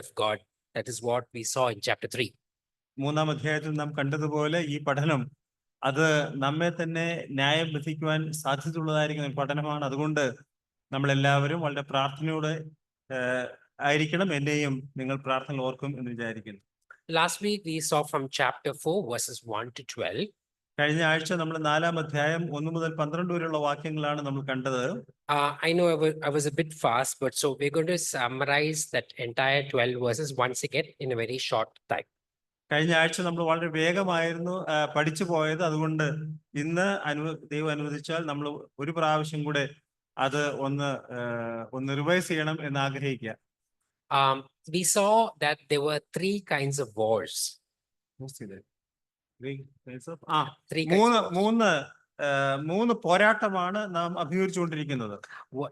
of God. That is what we saw in chapter 3. മൂന്നാം അധ്യായത്തിൽ നാം കണ്ടതുപോലെ ഈ പഠനം അത് നമ്മെ തന്നെ ന്യായം വിധിക്കുവാൻ സാധ്യതയുള്ളതായിരിക്കുന്ന ഒരു പഠനമാണ്. അതുകൊണ്ട് നമ്മൾ എല്ലാവരും വളരെ പ്രാർത്ഥനയോടെ ആയിരിക്കണം. എന്നെയും നിങ്ങൾ പ്രാർത്ഥന ഓർക്കും എന്ന് വിചാരിക്കുന്നു. Last week we saw from chapter 4 verses 1 to 12. കഴിഞ്ഞ ആഴ്ച നമ്മൾ 4-ാം അധ്യായം 1 മുതൽ 12 വരെയുള്ള വാക്യങ്ങളാണ് നമ്മൾ കണ്ടത്. I know I was a bit fast, but so we're going to summarize that entire 12 verses once again in a very short time. കഴിഞ്ഞ ആഴ്ച നമ്മൾ വളരെ വേഗമായിരുന്നു പഠിച്ചു പോയത്. അതുകൊണ്ട് ഇന്ന് ദൈവം അനുവദിച്ചാൽ നമ്മൾ ഒരു പ്രാവശ്യം കൂടെ അത് ഒന്ന് റിവൈസ് ചെയ്യണം എന്ന് ആഗ്രഹിക്കുക. We saw that there were 3 kinds of wars. മൂന്ന് പോരാട്ടമാണ് നാം അഭിമുഖീകരിച്ചുകൊണ്ടിരിക്കുന്നത്.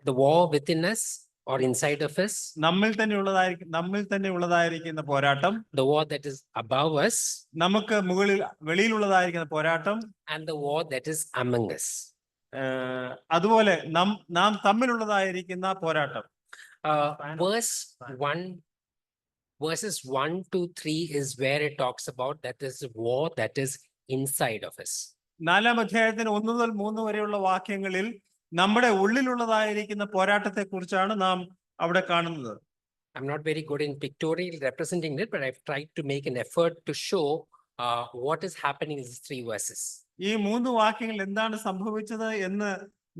The war within us or inside of us. നമ്മിൽ തന്നെ ഉള്ളതായിരിക്കുന്ന പോരാട്ടം. The war that is above us. നമുക്ക് വെളിയിലുള്ളതായിരിക്കുന്ന പോരാട്ടം. And the war that is among us. അതുപോലെ നാം തമ്മിലുള്ളതായിരിക്കുന്ന പോരാട്ടം. Verses 1 to 3 is where it talks about that is a war that is inside of us. 4-ാം അധ്യായത്തിന് 1 മുതൽ 3 വരെയുള്ള വാക്യങ്ങളിൽ നമ്മുടെ ഉള്ളിലുള്ളതായിരിക്കുന്ന പോരാട്ടത്തെ കുറിച്ചാണ് നാം അവിടെ കാണുന്നത്. I'm not very good in pictorial representing it, but I've tried to make an effort to show what is happening in these 3 verses. ഈ 3 വാക്യങ്ങൾ എന്താണ് സംഭവിച്ചത് എന്ന്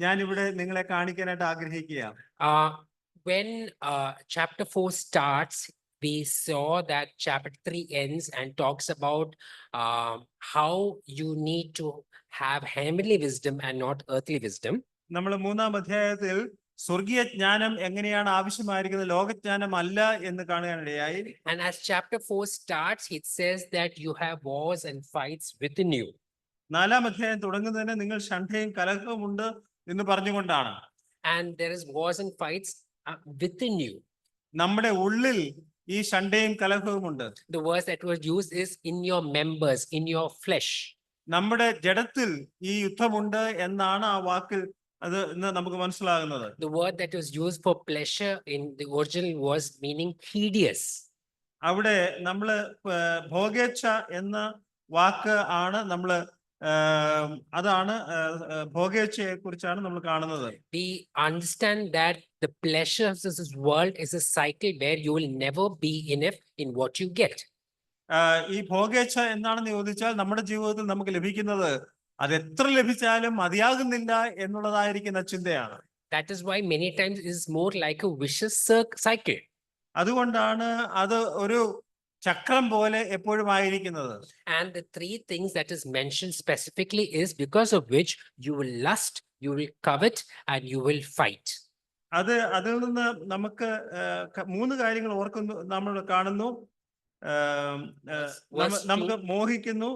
ഞാൻ ഇവിടെ നിങ്ങളെ കാണിക്കാനായിട്ട് ആഗ്രഹിക്കുകയാണ്. When chapter 4 starts, we saw that chapter 3 ends and talks about how you need to have heavenly wisdom and not earthly wisdom. നമ്മൾ 3-ാം അധ്യായത്തിൽ സ്വർഗീയ ജ്ഞാനം എങ്ങനെയാണ് ആവശ്യമായിരിക്കുന്നത്, ലോകജ്ഞാനം അല്ല എന്ന് കാണുവാനിടയായി. And as chapter 4 starts, it says that you have wars and fights within you. 4-ാം അധ്യായം തുടങ്ങുന്നതിന് നിങ്ങൾ ഷണ്ഠയും കലഹവും ഉണ്ട് എന്ന് പറഞ്ഞുകൊണ്ടാണ്. And there is wars and fights within you. നമ്മുടെ ഉള്ളിൽ ഈ ഷണ്ഠയും കലഹവും ഉണ്ട്. The word that was used is in your members, in your flesh. നമ്മുടെ ജഡത്തിൽ ഈ യുദ്ധമുണ്ട് എന്നാണ് ആ വാക്കിൽ അത് ഇന്ന് നമുക്ക് മനസ്സിലാകുന്നത്. The word that was used for pleasure in the original was meaning hideous. അവിടെ നമ്മള് ഭോഗേച്ഛ എന്ന വാക്ക് ആണ് നമ്മള് അതാണ് ഭോഗേച്ഛയെ കുറിച്ചാണ് നമ്മൾ കാണുന്നത്. We understand that the pleasures of this world is a cycle where you will never be enough in what you get. ഈ ഭോഗേച്ഛ എന്താണെന്ന് ചോദിച്ചാൽ നമ്മുടെ ജീവിതത്തിൽ നമുക്ക് ലഭിക്കുന്നത് അത് എത്ര ലഭിച്ചാലും മതിയാകുന്നില്ല എന്നുള്ളതായിരിക്കുന്ന ചിന്തയാണ്. That is why many times it is more like a vicious cycle. അതുകൊണ്ടാണ് അത് ഒരു ചക്രം പോലെ എപ്പോഴും ആയിരിക്കുന്നത്. And the 3 things that is mentioned specifically is because of which you will lust, you will covet and you will fight. അതിൽ നിന്ന് നമുക്ക് 3 കാര്യങ്ങൾ നമ്മൾ കാണുന്നു. നമുക്ക് മോഹിക്കുന്നു,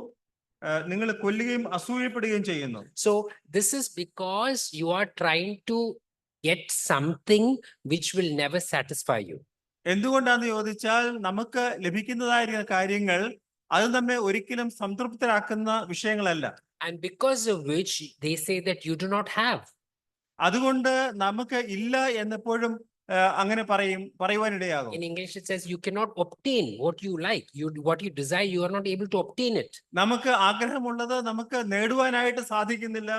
നിങ്ങൾ കൊല്ലുകയും അസൂയപ്പെടുകയും ചെയ്യുന്നു. So this is because you are trying to get something which will never satisfy you. എന്തുകൊണ്ടാന്ന് ചോദിച്ചാൽ നമുക്ക് ലഭിക്കുന്നതായിരിക്കുന്ന കാര്യങ്ങൾ അത് നമ്മെ ഒരിക്കലും സംതൃപ്തരാക്കുന്ന വിഷയങ്ങളല്ല. And because of which they say that you do not have. അതുകൊണ്ട് നമുക്ക് ഇല്ല എന്നെപ്പോഴും അങ്ങനെ പറയുവാനിടയാകും. In English it says you cannot obtain what you like. What you desire, you are not able to obtain it. നമുക്ക് ആഗ്രഹമുള്ളത് നമുക്ക് നേടുവാനായിട്ട് സാധിക്കുന്നില്ല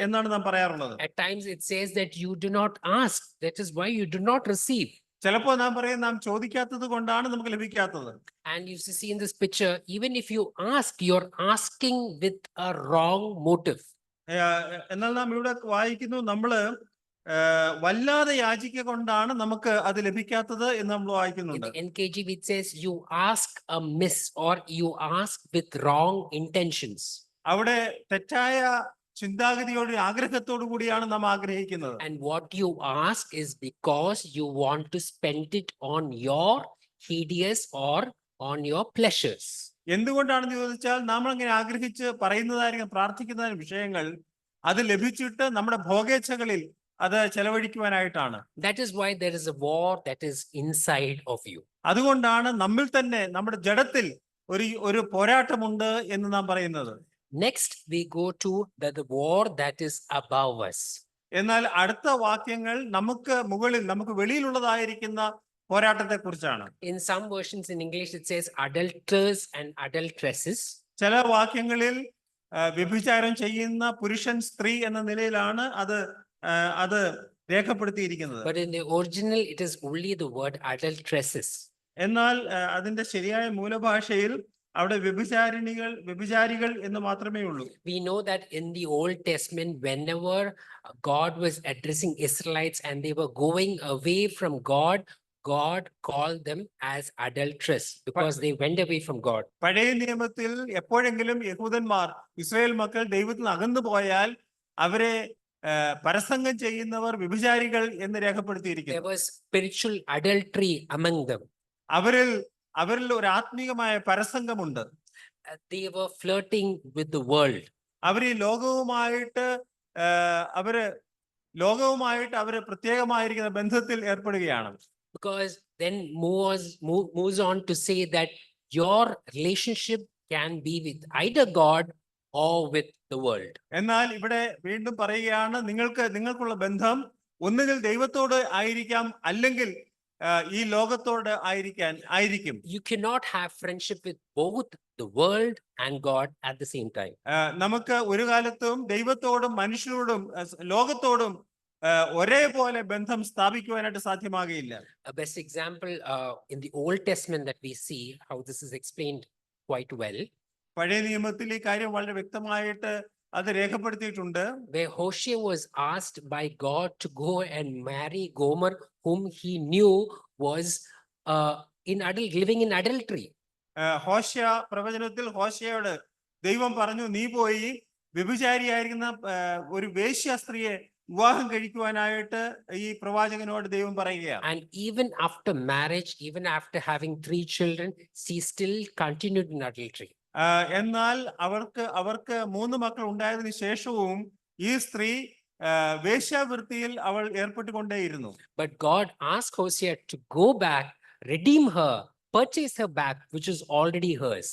എന്നാണ് നാം പറയാറുള്ളത്. At times it says that you do not ask. That is why you do not receive. ചിലപ്പോൾ നാം പറയും നാം ചോദിക്കാത്തത് കൊണ്ടാണ് നമുക്ക് ലഭിക്കാത്തത്. And you see in this picture, even if you ask, you're asking with a wrong motive. എന്നാൽ നാം ഇവിടെ വായിക്കുന്നു, നമ്മള് വല്ലാതെ യാചിക്ക കൊണ്ടാണ് നമുക്ക് അത് ലഭിക്കാത്തത് എന്ന് നമ്മൾ വായിക്കുന്നുണ്ട്. In NKJV it says you ask amiss or you ask with wrong intentions. അവിടെ തെറ്റായ ചിന്താഗതിയോട് ആഗ്രഹത്തോടു കൂടിയാണ് നാം ആഗ്രഹിക്കുന്നത്. And what you ask is because you want to spend it on your hideous or on your pleasures. എന്തുകൊണ്ടാണെന്ന് ചോദിച്ചാൽ നാം അങ്ങനെ ആഗ്രഹിച്ച് പറയുന്നതായിരിക്കും പ്രാർത്ഥിക്കുന്ന വിഷയങ്ങൾ അത് ലഭിച്ചിട്ട് നമ്മുടെ ഭോഗേച്ഛകളിൽ അത് ചെലവഴിക്കുവാനായിട്ടാണ്. That is why there is a war that is inside of you. അതുകൊണ്ടാണ് നമ്മിൽ തന്നെ നമ്മുടെ ജഡത്തിൽ ഒരു പോരാട്ടമുണ്ട് എന്ന് നാം പറയുന്നത്. Next we go to the war that is above us. എന്നാൽ അടുത്ത വാക്യങ്ങൾ നമുക്ക് മുകളിൽ നമുക്ക് വെളിയിലുള്ളതായിരിക്കുന്ന പോരാട്ടത്തെ കുറിച്ചാണ്. In some versions in English, it says adulterers and adulteresses. ചില വാക്യങ്ങളിൽ വ്യഭിചാരം ചെയ്യുന്ന പുരുഷൻ സ്ത്രീ എന്ന നിലയിലാണ് അത് രേഖപ്പെടുത്തിയിരിക്കുന്നത്. But in the original, it is only the word adulteresses. എന്നാൽ അതിന്റെ ശരിയായ മൂലഭാഷയിൽ അവിടെ വ്യഭിചാരികൾ എന്ന് മാത്രമേ ഉള്ളൂ. We know that in the Old Testament, whenever God was addressing Israelites and they were going away from God, God called them as adulteress because they went away from God. പഴയ നിയമത്തിൽ എപ്പോഴെങ്കിലും യഹൂദന്മാർ ഇസ്രായേൽ മക്കൾ ദൈവത്തിൽ നിന്ന് അകന്നു പോയാൽ അവരെ പരസംഗം ചെയ്യുന്നവർ വ്യഭിചാരികൾ എന്ന് രേഖപ്പെടുത്തിയിരിക്കുന്നു. There was spiritual adultery among them. അവരിൽ ഒരു ആത്മീകമായ പരസംഗമുണ്ട്. They were flirting with the world. അവർ ഈ ലോകവുമായിട്ട് അവര് പ്രത്യേകമായിരിക്കുന്ന ബന്ധത്തിൽ ഏർപ്പെടുകയാണ്. Because then moves on to say that your relationship can be with either God or with the world. എന്നാൽ ഇവിടെ വീണ്ടും പറയുകയാണ്, നിങ്ങൾക്കുള്ള ബന്ധം ഒന്നുകിൽ ദൈവത്തോട് ആയിരിക്കാം, അല്ലെങ്കിൽ ഈ ലോകത്തോട് ആയിരിക്കും. You cannot have friendship with both the world and God at the same time. നമുക്ക് ഒരു കാലത്തും ദൈവത്തോടും മനുഷ്യരോടും ലോകത്തോടും ഒരേപോലെ ബന്ധം സ്ഥാപിക്കുവാനായിട്ട് സാധ്യമാകില്ല. A best example in the Old Testament that we see how this is explained quite well. പഴയ നിയമത്തിൽ ഈ കാര്യം വളരെ വ്യക്തമായിട്ട് അത് രേഖപ്പെടുത്തിയിട്ടുണ്ട്. Where Hosea was asked by God to go and marry Gomer, whom he knew was living in adultery. ഹോശയ പ്രവചനത്തിൽ ഹോശയോട് ദൈവം പറഞ്ഞു, നീ പോയി വ്യഭിചാരിയായിരിക്കുന്ന ഒരു വേശ്യ സ്ത്രീയെ വിവാഹം കഴിക്കുവാനായിട്ട് ഈ പ്രവാചകനോട് ദൈവം പറയുകയാണ്. And even after marriage, even after having 3 children, she still continued in adultery. എന്നാൽ അവർക്ക് 3 മക്കൾ ഉണ്ടായതിനു ശേഷവും ഈ സ്ത്രീ വേശ്യാവൃത്തിയിൽ അവൾ ഏർപ്പെട്ടുകൊണ്ടേയിരുന്നു. But God asked Hosea to go back, redeem her, purchase her back, which is already hers.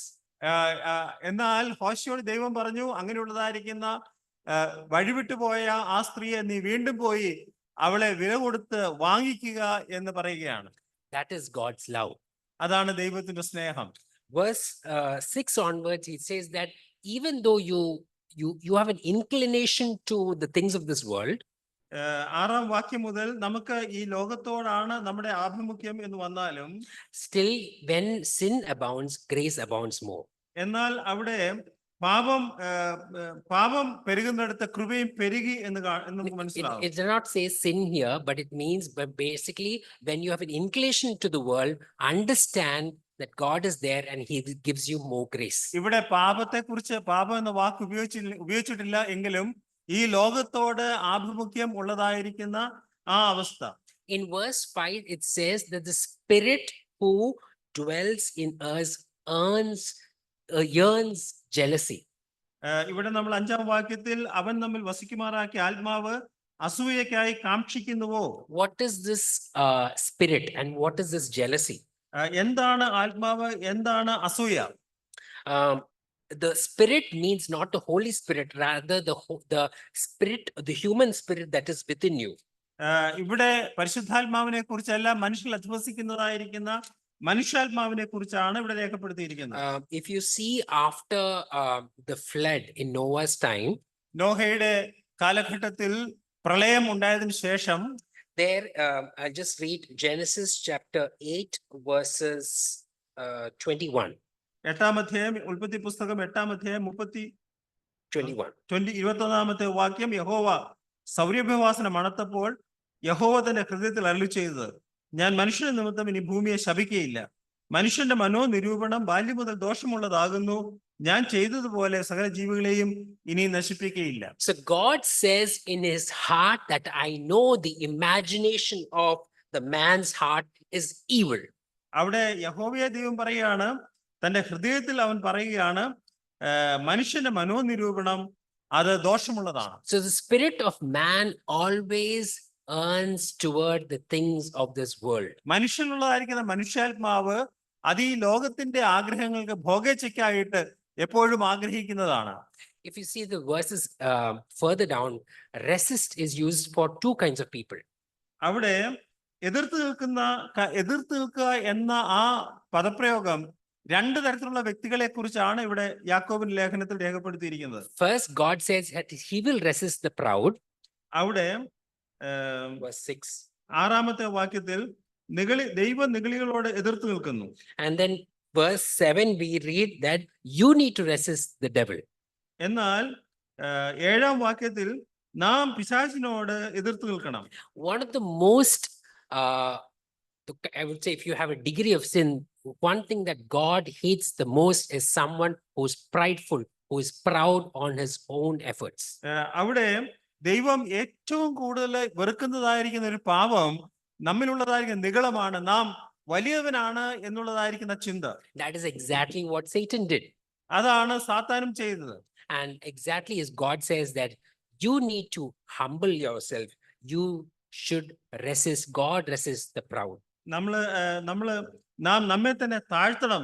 എന്നാൽ ഹോശയോട് ദൈവം പറഞ്ഞു, അങ്ങനെയുള്ളതായിരിക്കുന്ന വഴിവിട്ടുപോയ ആ സ്ത്രീയെ നീ വീണ്ടും പോയി അവളെ വില കൊടുത്ത് വാങ്ങിക്കുക എന്ന് പറയുകയാണ്. That is God's love. അതാണ് ദൈവത്തിന്റെ സ്നേഹം. Verse 6 onwards, it says that even though you have an inclination to the things of this world, 6-ാം വാക്യം മുതൽ നമുക്ക് ഈ ലോകത്തോടാണ് നമ്മുടെ ആഭിമുഖ്യം എന്ന് വന്നാലും, still when sin abounds, grace abounds more. എന്നാൽ അവിടെ പാപം പെരുകുന്നിടത്ത് കൃപയും പെരുകി എന്ന് നമുക്ക് മനസ്സിലാവും. It does not say sin here, but it means basically when you have an inclination to the world, understand that God is there and he gives you more grace. ഇവിടെ പാപത്തെക്കുറിച്ച് പാപം എന്ന വാക്ക് ഉപയോഗിച്ചിട്ടില്ല എങ്കിലും ഈ ലോകത്തോട് ആഭിമുഖ്യം ഉള്ളതായിരിക്കുന്ന ആ അവസ്ഥ. In verse 5 it says that the spirit who dwells in us yearns jealousy. ഇവിടെ നമ്മൾ 5-ാം വാക്യത്തിൽ അവൻ നമ്മിൽ വസിക്കുമാറാക്കിയ ആത്മാവ് അസൂയക്കായി കാക്ഷിക്കുന്നുവോ. What is this spirit and what is this jealousy? എന്താണ് ആത്മാവ്, എന്താണ് അസൂയ? The spirit means not the Holy Spirit, rather the spirit, the human spirit that is within you. ഇവിടെ പരിശുദ്ധാത്മാവിനെ കുറിച്ചല്ല, മനുഷ്യൽ അധിവസിക്കുന്നതായിരിക്കുന്ന മനുഷ്യാത്മാവിനെ കുറിച്ചാണ് ഇവിടെ രേഖപ്പെടുത്തിയിരിക്കുന്നത്. If you see after the flood in Noah's time, നോഹയുടെ കാലഘട്ടത്തിൽ പ്രളയം ഉണ്ടായതിനു ശേഷം, there I'll just read Genesis chapter 8 verses 21. 8-ാം അധ്യായം ഉൽപ്പത്തി പുസ്തകം 8-ാം അധ്യായം 21-ാമത്തെ വാക്യം. യഹോവ സൗരഭ്യവാസന മണത്തപ്പോൾ യഹോവ തന്റെ ഹൃദയത്തിൽ അരുളിച്ചെയ്തത്, ഞാൻ മനുഷ്യന്റെ നിമിത്തം ഇനി ഭൂമിയെ ശപിക്കയില്ല. മനുഷ്യന്റെ മനോനിരൂപണം ബാല്യം മുതൽ ദോഷമുള്ളതാകുന്നു. ഞാൻ ചെയ്തതുപോലെ സകല ജീവികളെയും ഇനി നശിപ്പിക്കയില്ല. So God says in his heart that I know the imagination of the man's heart is evil. അവിടെ യഹോവയെ ദൈവം പറയുകയാണ്, തന്റെ ഹൃദയത്തിൽ അവൻ പറയുകയാണ്, മനുഷ്യന്റെ മനോനിരൂപണം അത് ദോഷമുള്ളതാണ്. So the spirit of man always earns toward the things of this world. മനുഷ്യനുള്ളതായിരിക്കുന്ന മനുഷ്യാത്മാവ് അത് ഈ ലോകത്തിന്റെ ആഗ്രഹങ്ങൾക്ക് ഭോഗേച്ഛയ്ക്കായിട്ട് എപ്പോഴും ആഗ്രഹിക്കുന്നതാണ്. If you see the verses further down, resist is used for 2 kinds of people. അവിടെ എതിർത്ത് നിൽക്കുക എന്ന ആ പദപ്രയോഗം രണ്ട് തരത്തിലുള്ള വ്യക്തികളെ കുറിച്ചാണ് ഇവിടെ യാക്കോബിന്റെ ലേഖനത്തിൽ രേഖപ്പെടുത്തിയിരിക്കുന്നത്. First, God says that he will resist the proud. അവിടെ Verse 6. 6-ാമത്തെ വാക്യത്തിൽ ദൈവം നിഗളികളോട് എതിർത്ത് നിൽക്കുന്നു. And then verse 7, we read that you need to resist the devil. എന്നാൽ 7-ാം വാക്യത്തിൽ നാം പിശാചിനോട് എതിർത്ത് നിൽക്കണം. One of the most, I would say, if you have a degree of sin, one thing that God hates the most is someone who's prideful, who is proud on his own efforts. അവിടെ ദൈവം ഏറ്റവും കൂടുതൽ വെറുക്കുന്നതായിരിക്കുന്ന ഒരു പാപം നമ്മിലുള്ളതായിരിക്കുന്ന നിഗളമാണ്. നാം വലിയവനാണ് എന്നുള്ളതായിരിക്കുന്ന ചിന്ത. That is exactly what Satan did. അതാണ് സാത്താനും ചെയ്തത്. And exactly as God says that you need to humble yourself, you should resist. God resists the proud. നാം നമ്മെ തന്നെ താഴ്ത്തണം.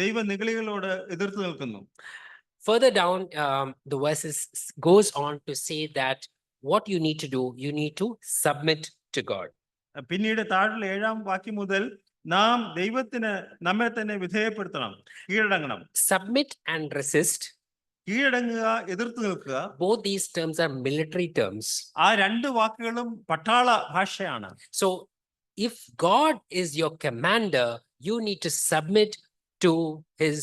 ദൈവ നിഗളികളോട് എതിർത്ത് നിൽക്കുന്നു. Further down, the verses goes on to say that what you need to do, you need to submit to God. പിന്നീട് താഴെ 7-ാം വാക്യം മുതൽ നാം ദൈവത്തിന് നമ്മെ തന്നെ വിധേയപ്പെടുത്തണം, കീഴടങ്ങണം. Submit and resist. കീഴടങ്ങുക, എതിർത്ത് നിൽക്കുക. Both these terms are military terms. ആ രണ്ട് വാക്കുകളും പട്ടാള ഭാഷയാണ്. So if God is your commander, you need to submit to his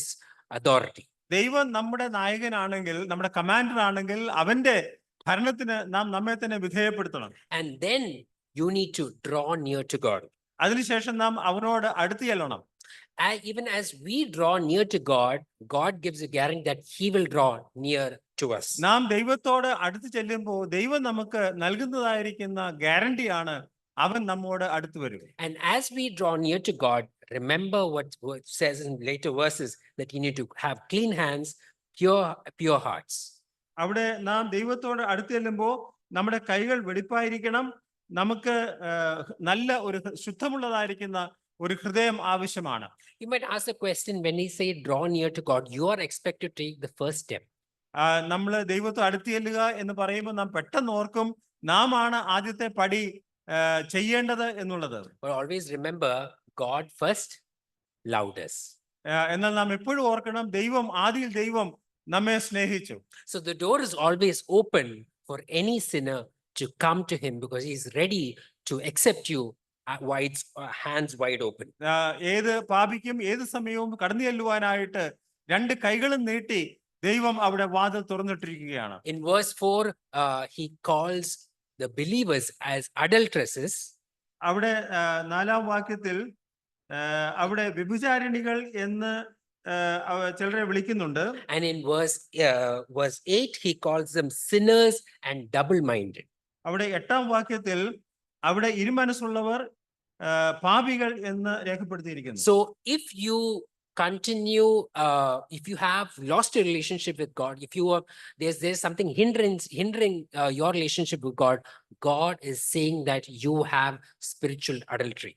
authority. ദൈവം നമ്മുടെ നായകനാണെങ്കിൽ, നമ്മുടെ കമാൻഡർ ആണെങ്കിൽ അവന്റെ ഭരണത്തിന് നാം നമ്മെ തന്നെ വിധേയപ്പെടുത്തണം. And then you need to draw near to God. അതിനുശേഷം നാം അവനോട് അടുത്ത് ചെല്ലണം. Even as we draw near to God, God gives a guarantee that he will draw near to us. നാം ദൈവത്തോട് അടുത്ത് ചെല്ലുമ്പോൾ ദൈവം നമുക്ക് നൽകുന്നതായിരിക്കുന്ന ഗ്യാരണ്ടിയാണ് അവൻ നമ്മോട് അടുത്ത് വരും. And as we draw near to God, remember what says in later verses that you need to have clean hands, pure hearts. അവിടെ നാം ദൈവത്തോട് അടുത്ത് ചെല്ലുമ്പോൾ നമ്മുടെ കൈകൾ വെടിപ്പായിരിക്കണം. നമുക്ക് നല്ല ഒരു ശുദ്ധമുള്ളതായിരിക്കുന്ന ഒരു ഹൃദയം ആവശ്യമാണ്. You might ask the question, when we say draw near to God, you are expected to take the first step. നമ്മൾ ദൈവത്തോട് അടുത്ത് ചെല്ലുക എന്ന് പറയുമ്പോൾ നാം പെട്ടെന്ന് ഓർക്കും നാം ആണ് ആദ്യത്തെ പടി ചെയ്യേണ്ടത് എന്നുള്ളത്. But always remember, God first loved us. എന്നാൽ നാം എപ്പോഴും ഓർക്കണം ആദിയിൽ ദൈവം നമ്മെ സ്നേഹിച്ചു. So the door is always open for any sinner to come to him because he is ready to accept you, hands wide open. ഏത് പാപിക്കും ഏത് സമയവും കടന്നു ചെല്ലുവാനായിട്ട് രണ്ട് കൈകളും നീട്ടി ദൈവം അവിടെ വാതിൽ തുറന്നിട്ടിരിക്കുകയാണ്. In verse 4, he calls the believers as adulteresses. അവിടെ 4-ാം വാക്യത്തിൽ അവിടെ വ്യഭിചാരിണികൾ എന്ന് ചിലരെ വിളിക്കുന്നുണ്ട്. And in verse 8, he calls them sinners and double-minded. അവിടെ 8-ാം വാക്യത്തിൽ അവിടെ ഇരുമനസ്സുള്ളവർ പാപികൾ എന്ന് രേഖപ്പെടുത്തിയിരിക്കുന്നു. So if you continue, if you have lost your relationship with God, if you are there's something hindering your relationship with God, God is saying that you have spiritual adultery.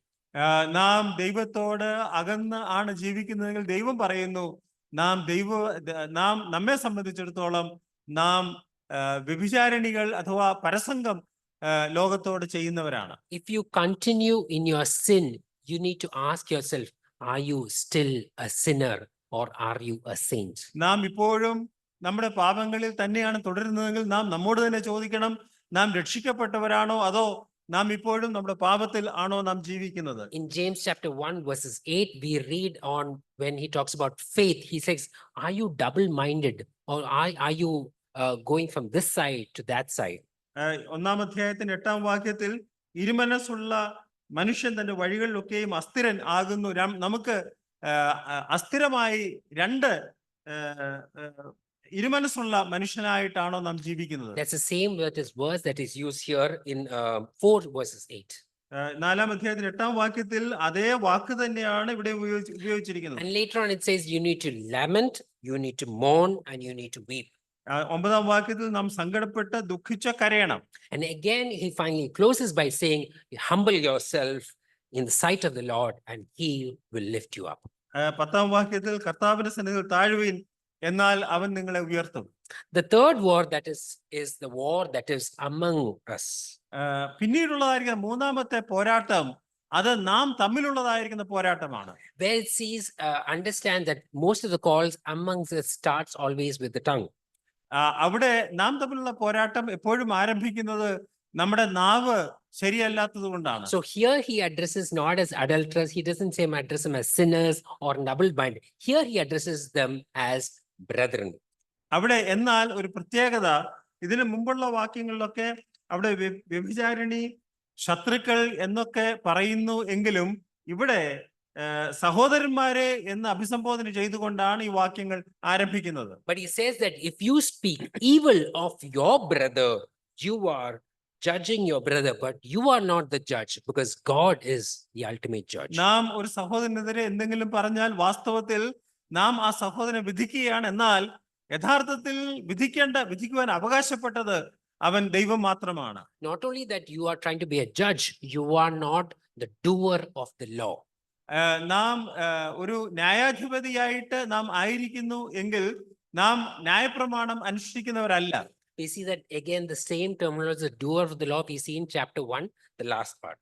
നാം ദൈവത്തോട് അകന്ന് ആണ് ജീവിക്കുന്നതെങ്കിൽ ദൈവം പറയുന്നു നാം നമ്മെ സംബന്ധിച്ചിടത്തോളം നാം വ്യഭിചാരിണികൾ അഥവാ പരസംഗം ലോകത്തോട് ചെയ്യുന്നവരാണ്. If you continue in your sin, you need to ask yourself, are you still a sinner or are you a saint? നാം ഇപ്പോഴും നമ്മുടെ പാപങ്ങളിൽ തന്നെയാണ് തുടരുന്നതെങ്കിൽ നാം നമ്മോട് തന്നെ ചോദിക്കണം, നാം രക്ഷിക്കപ്പെട്ടവരാണോ അതോ നാം ഇപ്പോഴും നമ്മുടെ പാപത്തിൽ ആണോ നാം ജീവിക്കുന്നത്? In James chapter 1 verses 8, we read on when he talks about faith, he says, are you double-minded or are you going from this side to that side? 1-ാം അധ്യായത്തിന്റെ 8-ാം വാക്യത്തിൽ ഇരുമനസ്സുള്ള മനുഷ്യൻ തന്റെ വഴികളിലൊക്കെയും അസ്ഥിരൻ ആകുന്നു. നമുക്ക് അസ്ഥിരമായി രണ്ട് ഇരുമനസ്സുള്ള മനുഷ്യനായിട്ടാണോ നാം ജീവിക്കുന്നത്? That's the same verse that is used here in 4 verses 8. 4-ാം അധ്യായത്തിന്റെ 8-ാം വാക്യത്തിൽ അതേ വാക്ക് തന്നെയാണ് ഇവിടെ ഉപയോഗിച്ചിരിക്കുന്നത്. And later on it says you need to lament, you need to mourn and you need to weep. 9-ാം വാക്യത്തിൽ നാം സങ്കടപ്പെട്ട് ദുഃഖിച്ച് കരയണം. And again he finally closes by saying, humble yourself in the sight of the Lord and he will lift you up. 10-ാം വാക്യത്തിൽ കർത്താവിന്റെ സന്നിധിയിൽ താഴുവീൻ, എന്നാൽ അവൻ നിങ്ങളെ ഉയർത്തും. The third war that is the war that is among us. പിന്നീടുള്ളതായിരിക്കും 3-ാമത്തെ പോരാട്ടം അത് നാം തമ്മിലുള്ളതായിരിക്കുന്ന പോരാട്ടമാണ്. where it says, understand that most of the calls amongst us starts always with the tongue. അവിടെ നാം തമ്മിലുള്ള പോരാട്ടം എപ്പോഴും ആരംഭിക്കുന്നത് നമ്മുടെ നാവ് ശരിയല്ലാത്തത് കൊണ്ടാണ്. So here he addresses not as adulterers. He doesn't say address them as sinners or double-minded. Here he addresses them as brethren. അവിടെ എന്നാൽ ഒരു പ്രത്യേകത, ഇതിനു മുമ്പുള്ള വാക്യങ്ങളിലൊക്കെ അവിടെ വ്യഭിചാരിണി, ശത്രുക്കൾ എന്നൊക്കെ പറയുന്നു എങ്കിലും ഇവിടെ സഹോദരന്മാരെ എന്ന് അഭിസംബോധന ചെയ്തുകൊണ്ടാണ് ഈ വാക്യങ്ങൾ ആരംഭിക്കുന്നത്. But he says that if you speak evil of your brother, you are judging your brother, but you are not the judge, because God is the ultimate judge. നാം ഒരു സഹോദരനെതിരെ എന്തെങ്കിലും പറഞ്ഞാൽ വാസ്തവത്തിൽ നാം ആ സഹോദരനെ വിധിക്കുകയാണ്. എന്നാൽ യഥാർത്ഥത്തിൽ വിധിക്കുവാൻ അവകാശപ്പെട്ടത് അവൻ ദൈവം മാത്രമാണ്. Not only that you are trying to be a judge, you are not the doer of the law. നാം ഒരു ന്യായാധിപതിയായിട്ട് നാം ആയിരിക്കുന്നു എങ്കിൽ നാം ന്യായപ്രമാണം അനുഷ്ഠിക്കുന്നവരല്ല. We see that again, the same terminology, the doer of the law, we see in chapter 1, the last part.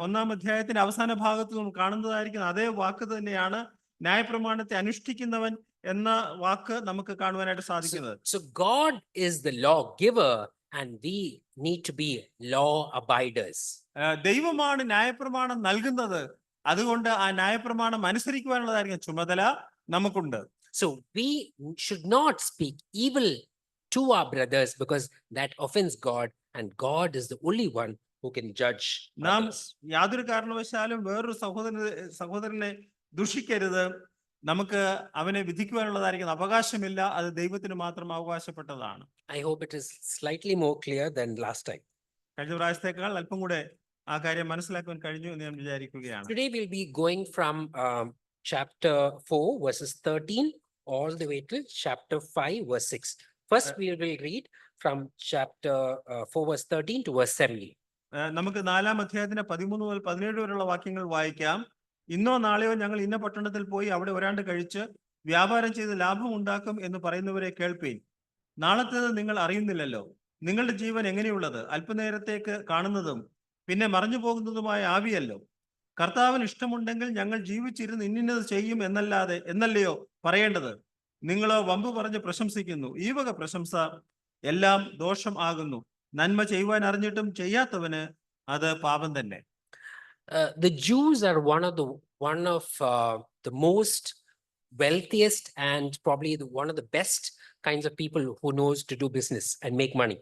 ഒന്നാം അധ്യായത്തിന്റെ അവസാന ഭാഗത്ത് നാം കാണുന്നതായിരിക്കുന്ന അതേ വാക്ക് തന്നെയാണ് ന്യായപ്രമാണത്തെ അനുഷ്ഠിക്കുന്നവൻ എന്ന വാക്ക് നമുക്ക് കാണുവാനായിട്ട് സാധിക്കുന്നത്. So God is the law giver and we need to be law abiders. ദൈവമാണ് ന്യായപ്രമാണം നൽകുന്നത്. അതുകൊണ്ട് ആ ന്യായപ്രമാണം അനുസരിക്കുവാനുള്ളതായിരിക്കും ചുമതല നമുക്കുണ്ട്. So we should not speak evil to our brothers, because that offends God, and God is the only one who can judge നാം others. യാതൊരു കാരണവശാലും വേറൊരു സഹോദരനെ ദുഷിക്കരുത്. നമുക്ക് അവനെ വിധിക്കുവാനുള്ളതായിരിക്കുന്ന അവകാശമില്ല. അത് ദൈവത്തിന് മാത്രം അവകാശപ്പെട്ടതാണ്. I hope it is slightly more clear than last time. കഴിഞ്ഞ പ്രാവശ്യത്തേക്കാൾ അല്പം കൂടെ ആ കാര്യം മനസ്സിലാക്കുവാൻ കഴിഞ്ഞു എന്ന് ഞാൻ വിചാരിക്കുകയാണ്. Today we'll be going from chapter 4 verses 13 all the way to chapter 5 verse 6. First we will read from chapter 4 verse 13 to verse 17. നമുക്ക് 4-ാം അധ്യായത്തിന്റെ 13 മുതൽ 17 വരെയുള്ള വാക്യങ്ങൾ വായിക്കാം. ഇന്നോ നാളെയോ ഞങ്ങൾ ഇന്ന പട്ടണത്തിൽ പോയി അവിടെ ഒരാണ്ട് കഴിച്ച് വ്യാപാരം ചെയ്ത് ലാഭം ഉണ്ടാക്കും എന്ന് പറയുന്നവരെ കേൾപ്പീൻ. നാളത്തേത് നിങ്ങൾ അറിയുന്നില്ലല്ലോ. നിങ്ങളുടെ ജീവൻ എങ്ങനെയുള്ളത്? അല്പനേരത്തേക്ക് കാണുന്നതും പിന്നെ മറഞ്ഞു പോകുന്നതുമായ ആവിയല്ലോ. കർത്താവിന് ഇഷ്ടമുണ്ടെങ്കിൽ ഞങ്ങൾ ജീവിച്ചിരുന്ന് ഇന്നത് ചെയ്യും എന്നല്ലയോ പറയേണ്ടത്? നിങ്ങളോ വമ്പു പറഞ്ഞ് പ്രശംസിക്കുന്നു. ഈ വക പ്രശംസ എല്ലാം ദോഷം ആകുന്നു. നന്മ ചെയ്യുവാൻ അറിഞ്ഞിട്ടും ചെയ്യാത്തവന് അത് പാപം തന്നെ. The Jews are one of the most wealthiest and probably one of the best kinds of people who knows to do business and make money.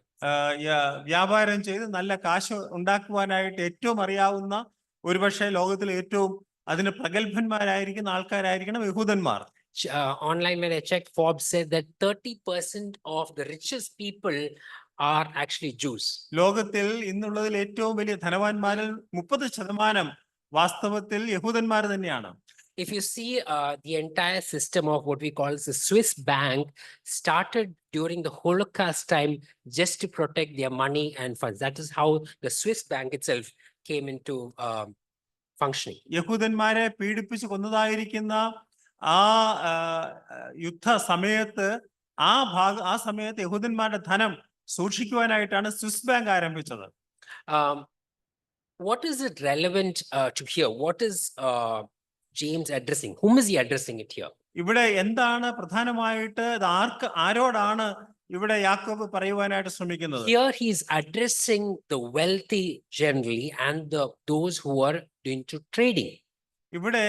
വ്യാപാരം ചെയ്ത് നല്ല കാശ് ഉണ്ടാക്കുവാനായിട്ട് ഏറ്റവും അറിയാവുന്ന ഒരുപക്ഷെ ലോകത്തിലെ ഏറ്റവും അതിന് പ്രഗത്ഭന്മാരായിരിക്കുന്ന ആൾക്കാരായിരിക്കണം യഹൂദന്മാർ. Online when I checked, Forbes said that 30% of the richest people are actually Jews. ലോകത്തിൽ ഇന്നുള്ളതിൽ ഏറ്റവും വലിയ ധനവാന്മാരിൽ 30% വാസ്തവത്തിൽ യഹൂദന്മാർ തന്നെയാണ്. If you see the entire system of what we call the Swiss bank started during the Holocaust time just to protect their money and funds. That is how the Swiss bank itself came into functioning. യഹൂദന്മാരെ പീഡിപ്പിച്ച് കൊന്നതായിരിക്കുന്ന ആ യുദ്ധ സമയത്ത് ആ സമയത്ത് യഹൂദന്മാരുടെ ധനം സൂക്ഷിക്കുവാനായിട്ടാണ് Swiss bank ആരംഭിച്ചത്. What is it relevant to here? What is James addressing? Whom is he addressing it here? ഇവിടെ എന്താണ് പ്രധാനമായിട്ട് ആരോടാണ് ഇവിടെ യാക്കോബ് പറയുവാനായിട്ട് ശ്രമിക്കുന്നത്? Here he is addressing the wealthy generally and those who are into trading. ഇവിടെ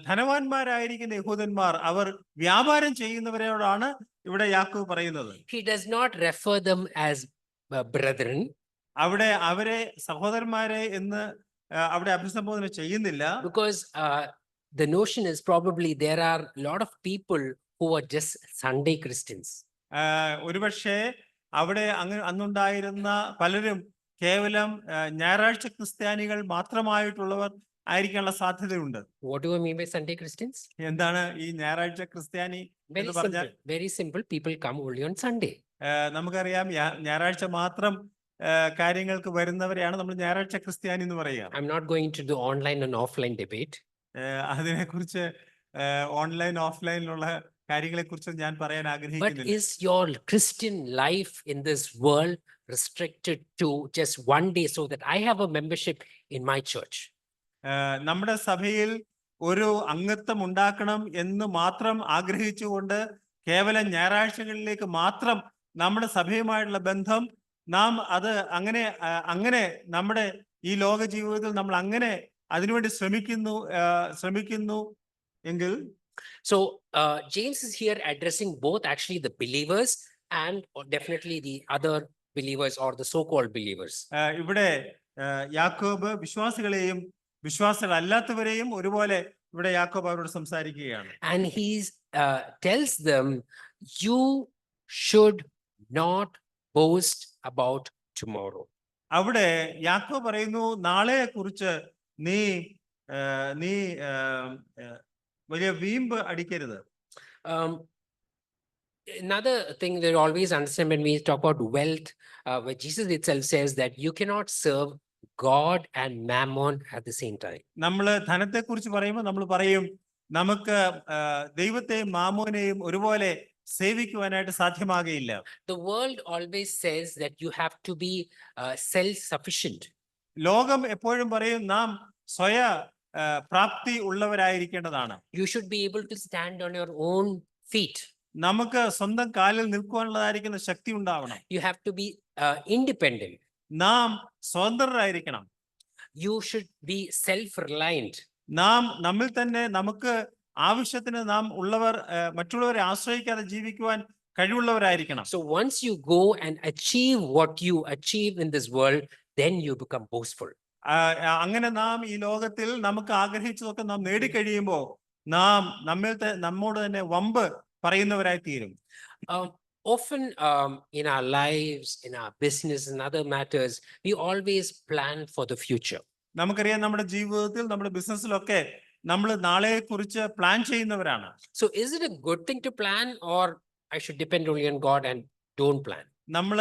ധനവാന്മാരായിരിക്കുന്ന യഹൂദന്മാർ അവർ വ്യാപാരം ചെയ്യുന്നവരോടാണ് ഇവിടെ യാക്കോബ് പറയുന്നത്. He does not refer them as brethren. അവിടെ അവരെ സഹോദരന്മാരെ എന്ന് അവിടെ അഭിസംബോധന ചെയ്യുന്നില്ല. Because the notion is probably there are a lot of people who are just Sunday Christians. ഒരുപക്ഷെ അവിടെ അന്നുണ്ടായിരുന്ന പലരും കേവലം ഞായറാഴ്ച ക്രിസ്ത്യാനികൾ മാത്രമായിട്ടുള്ളവർ ആയിരിക്കാനുള്ള സാധ്യതയുണ്ട്. What do you mean by Sunday Christians? എന്താണ് ഈ ഞായറാഴ്ച ക്രിസ്ത്യാനി എന്ന് പറഞ്ഞാൽ? Very simple. People come only on Sunday. നമുക്കറിയാം ഞായറാഴ്ച മാത്രം കാര്യങ്ങൾക്ക് വരുന്നവരെയാണ് നമ്മൾ ഞായറാഴ്ച ക്രിസ്ത്യാനി എന്ന് പറയുക. I'm not going to do online and offline debate. അതിനെക്കുറിച്ച് ഓൺലൈൻ ഓഫ്ലൈനിലുള്ള കാര്യങ്ങളെ കുറിച്ച് ഞാൻ പറയാൻ ആഗ്രഹിക്കുന്നില്ല. But is your Christian life in this world restricted to just one day so that I have a membership in my church? നമ്മുടെ സഭയിൽ ഒരു അംഗത്വം ഉണ്ടാക്കണം എന്ന് മാത്രം ആഗ്രഹിച്ചുകൊണ്ട് കേവലം ഞായറാഴ്ചകളിലേക്ക് മാത്രം നമ്മുടെ സഭയുമായിട്ടുള്ള ബന്ധം നാം അത് അങ്ങനെ നമ്മുടെ ഈ ലോക ജീവിതത്തിൽ നമ്മൾ അങ്ങനെ അതിനുവേണ്ടി ശ്രമിക്കുന്നു എങ്കിൽ So James is here addressing both actually the believers and definitely the other believers or the so-called believers. ഇവിടെ യാക്കോബ് വിശ്വാസികളെയും വിശ്വാസികളല്ലാത്തവരെയും ഒരുപോലെ ഇവിടെ യാക്കോബ് അവരോട് സംസാരിക്കുകയാണ്. And he tells them, you should not boast about tomorrow. അവിടെ യാക്കോബ് പറയുന്നു നാളെയെ കുറിച്ച് നീ വലിയ വീമ്പ് അടിക്കരുത്. Another thing they always understand when we talk about wealth, where Jesus itself says that you cannot serve God and mammon at the same time. നമ്മൾ ധനത്തെ കുറിച്ച് പറയുമ്പോൾ നമ്മൾ പറയും നമുക്ക് ദൈവത്തെയും മാമോനെയും ഒരുപോലെ സേവിക്കുവാനായിട്ട് സാധ്യമാകയില്ല. The world always says that you have to be self-sufficient. ലോകം എപ്പോഴും പറയും നാം സ്വയ പ്രാപ്തി ഉള്ളവരായിരിക്കേണ്ടതാണ്. You should be able to stand on your own feet. നമുക്ക് സ്വന്തം കാലിൽ നിൽക്കുവാനുള്ളതായിരിക്കുന്ന ശക്തി ഉണ്ടാവണം. You have to be independent. നാം സ്വതന്ത്രരായിരിക്കണം. You should be self-reliant. നാം നമ്മിൽ തന്നെ നമുക്ക് ആവശ്യത്തിന് നാം മറ്റുള്ളവരെ ആശ്രയിക്കാതെ ജീവിക്കുവാൻ കഴിവുള്ളവരായിരിക്കണം. So once you go and achieve what you achieve in this world, then you become boastful. അങ്ങനെ നാം ഈ ലോകത്തിൽ നമുക്ക് ആഗ്രഹിച്ചതൊക്കെ നാം നേടിക്കഴിയുമ്പോൾ നാം നമ്മോട് തന്നെ വമ്പ് പറയുന്നവരായി തീരും. Often in our lives, in our business and other matters, we always plan for the future. നമുക്കറിയാം നമ്മുടെ ജീവിതത്തിൽ നമ്മുടെ ബിസിനസ്സിലൊക്കെ നമ്മൾ നാളെയെ കുറിച്ച് പ്ലാൻ ചെയ്യുന്നവരാണ്. So is it a good thing to plan, or I should depend only on God and don't plan? നമ്മൾ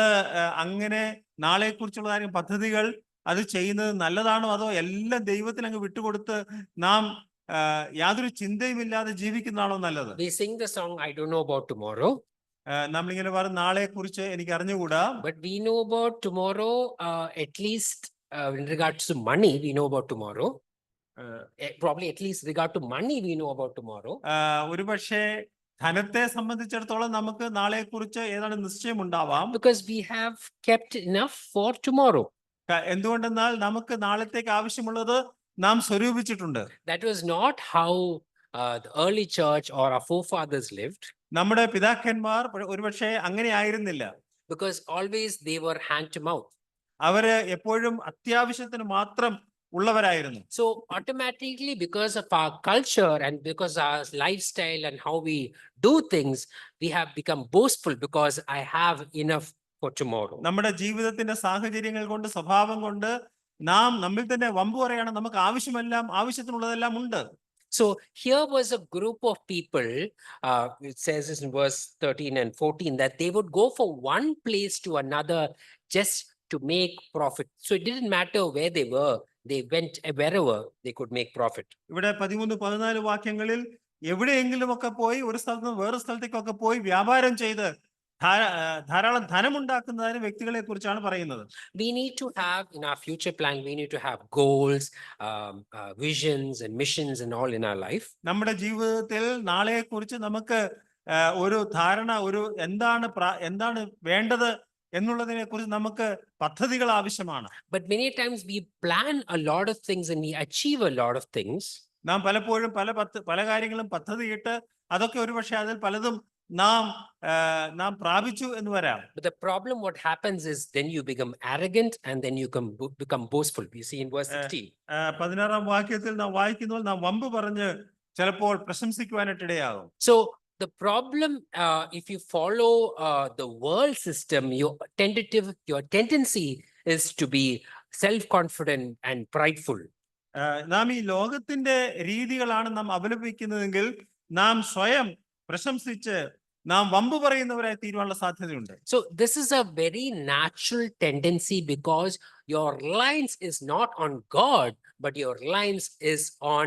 അങ്ങനെ നാളെയെ കുറിച്ചുള്ള പദ്ധതികൾ അത് ചെയ്യുന്നത് നല്ലതാണോ, അതോ എല്ലാം ദൈവത്തിന് അങ്ങ് വിട്ടുകൊടുത്ത് നാം യാതൊരു ചിന്തയുമില്ലാതെ ജീവിക്കുന്നതാണോ നല്ലത്? We sing the song I don't know about tomorrow. നമ്മളിങ്ങനെ പറയും നാളെയെ കുറിച്ച് എനിക്ക് അറിഞ്ഞുകൂടാ. But we know about tomorrow, at least in regards to money, we know about tomorrow. Probably at least regard to money, we know about tomorrow. ഒരുപക്ഷെ ധനത്തെ സംബന്ധിച്ചിടത്തോളം നമുക്ക് നാളെയെ കുറിച്ച് ഏതാണ് നിശ്ചയം ഉണ്ടാവാം. Because we have kept enough for tomorrow. എന്തുകൊണ്ടെന്നാൽ നമുക്ക് നാളത്തേക്ക് ആവശ്യമുള്ളത് നാം സ്വരൂപിച്ചിട്ടുണ്ട്. That was not how the early church or our forefathers lived. നമ്മുടെ പിതാക്കന്മാർ ഒരുപക്ഷെ അങ്ങനെ ആയിരുന്നില്ല. Because always they were hand to mouth. അവര് എപ്പോഴും അത്യാവശ്യത്തിന് മാത്രം ഉള്ളവരായിരുന്നു. So automatically, because of our culture and because our lifestyle and how we do things, we have become boastful because I have enough for tomorrow. നമ്മുടെ ജീവിതത്തിന്റെ സാഹചര്യങ്ങൾ കൊണ്ട് സ്വഭാവം കൊണ്ട് നാം നമ്മിൽ തന്നെ വമ്പു പറയാണ് നമുക്ക് ആവശ്യത്തിനുള്ളതെല്ലാം ഉണ്ട്. So here was a group of people, it says this in verse 13 and 14, that they would go from one place to another just to make profit. So it didn't matter where they were, they went wherever they could make profit. ഇവിടെ 13-14 വാക്യങ്ങളിൽ എവിടെയെങ്കിലും ഒക്കെ പോയി ഒരു സ്ഥലത്ത് നിന്ന് വേറെ സ്ഥലത്തേക്കൊക്കെ പോയി വ്യാപാരം ചെയ്ത് ധാരാളം ധനമുണ്ടാക്കുന്നതിന് വ്യക്തികളെ കുറിച്ചാണ് പറയുന്നത്. We need to have in our future plan, we need to have goals, visions and missions and all in our life. നമ്മുടെ ജീവിതത്തിൽ നാളെയെ കുറിച്ച് നമുക്ക് ഒരു ധാരണ, എന്താണ് വേണ്ടത് എന്നുള്ളതിനെ കുറിച്ച് നമുക്ക് പദ്ധതികൾ ആവശ്യമാണ്. But many times we plan a lot of things and we achieve a lot of things. നാം പലപ്പോഴും പല കാര്യങ്ങളും പദ്ധതിയിട്ട് അതൊക്കെ ഒരുപക്ഷെ അതിൽ പലതും നാം പ്രാപിച്ചു എന്ന് വരാം. But the problem what happens is then you become arrogant and then you become boastful. We see in verse 16. 16 വാക്യത്തിൽ നാം വായിക്കുന്നത് നാം വമ്പ് പറഞ്ഞ് ചിലപ്പോൾ പ്രശംസിക്കുവാനായിട്ട് ഇടയാകും. So the problem, if you follow the world system, your tendency is to be self-confident and prideful. നാം ഈ ലോകത്തിന്റെ രീതികളാണ് നാം അവലംബിക്കുന്നതെങ്കിൽ നാം സ്വയം പ്രശംസിച്ച് നാം വമ്പ് പറയുന്നവരായി തീരുവാനുള്ള സാധ്യതയുണ്ട്. So this is a very natural tendency because your reliance is not on God, but your reliance is on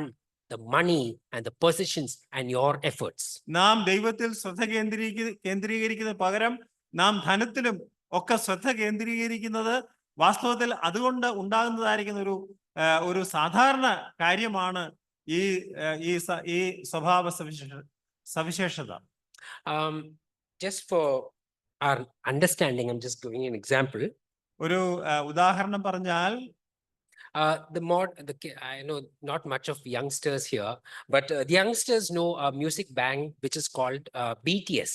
the money and the positions and your efforts. നാം ദൈവത്തിൽ ശ്രദ്ധ കേന്ദ്രീകരിക്കുന്ന പകരം നാം ധനത്തിലും ഒക്കെ ശ്രദ്ധ കേന്ദ്രീകരിക്കുന്നത് വാസ്തവത്തിൽ അതുകൊണ്ട് ഉണ്ടാകുന്നതായിരിക്കുന്ന ഒരു സാധാരണ കാര്യമാണ് ഈ ഈ സ്വഭാവ സവിശേഷത. Just for our understanding, I'm just giving an example. ഒരു ഉദാഹരണം പറഞ്ഞാൽ, I know not much of youngsters here, but the youngsters know a music band which is called BTS.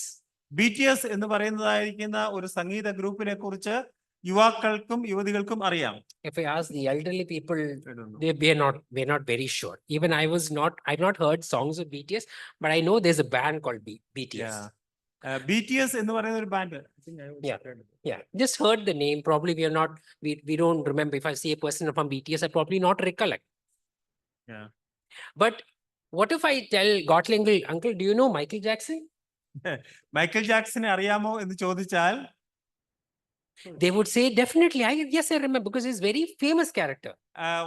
BTS എന്ന് പറയുന്നതായിരിക്കുന്ന ഒരു സംഗീത ഗ്രൂപ്പിനെ കുറിച്ച് യുവാക്കൾക്കും യുവതികൾക്കും അറിയാം. If I ask the elderly people, I don't know. we're not very sure. Even I've not heard songs of BTS, but I know there's a band called BTS. Yeah. BTS എന്ന് പറയുന്ന ഒരു band. Yeah, just heard the name. Probably we don't remember. If I see a person from BTS, I probably not recollect. Yeah. But what if I tell Gotling, uncle, do you know Michael Jackson? Michael ജാക്സനെ അറിയാമോ എന്ന് ചോദിച്ചാൽ, they would say definitely. Yes, I remember, because he's very famous character.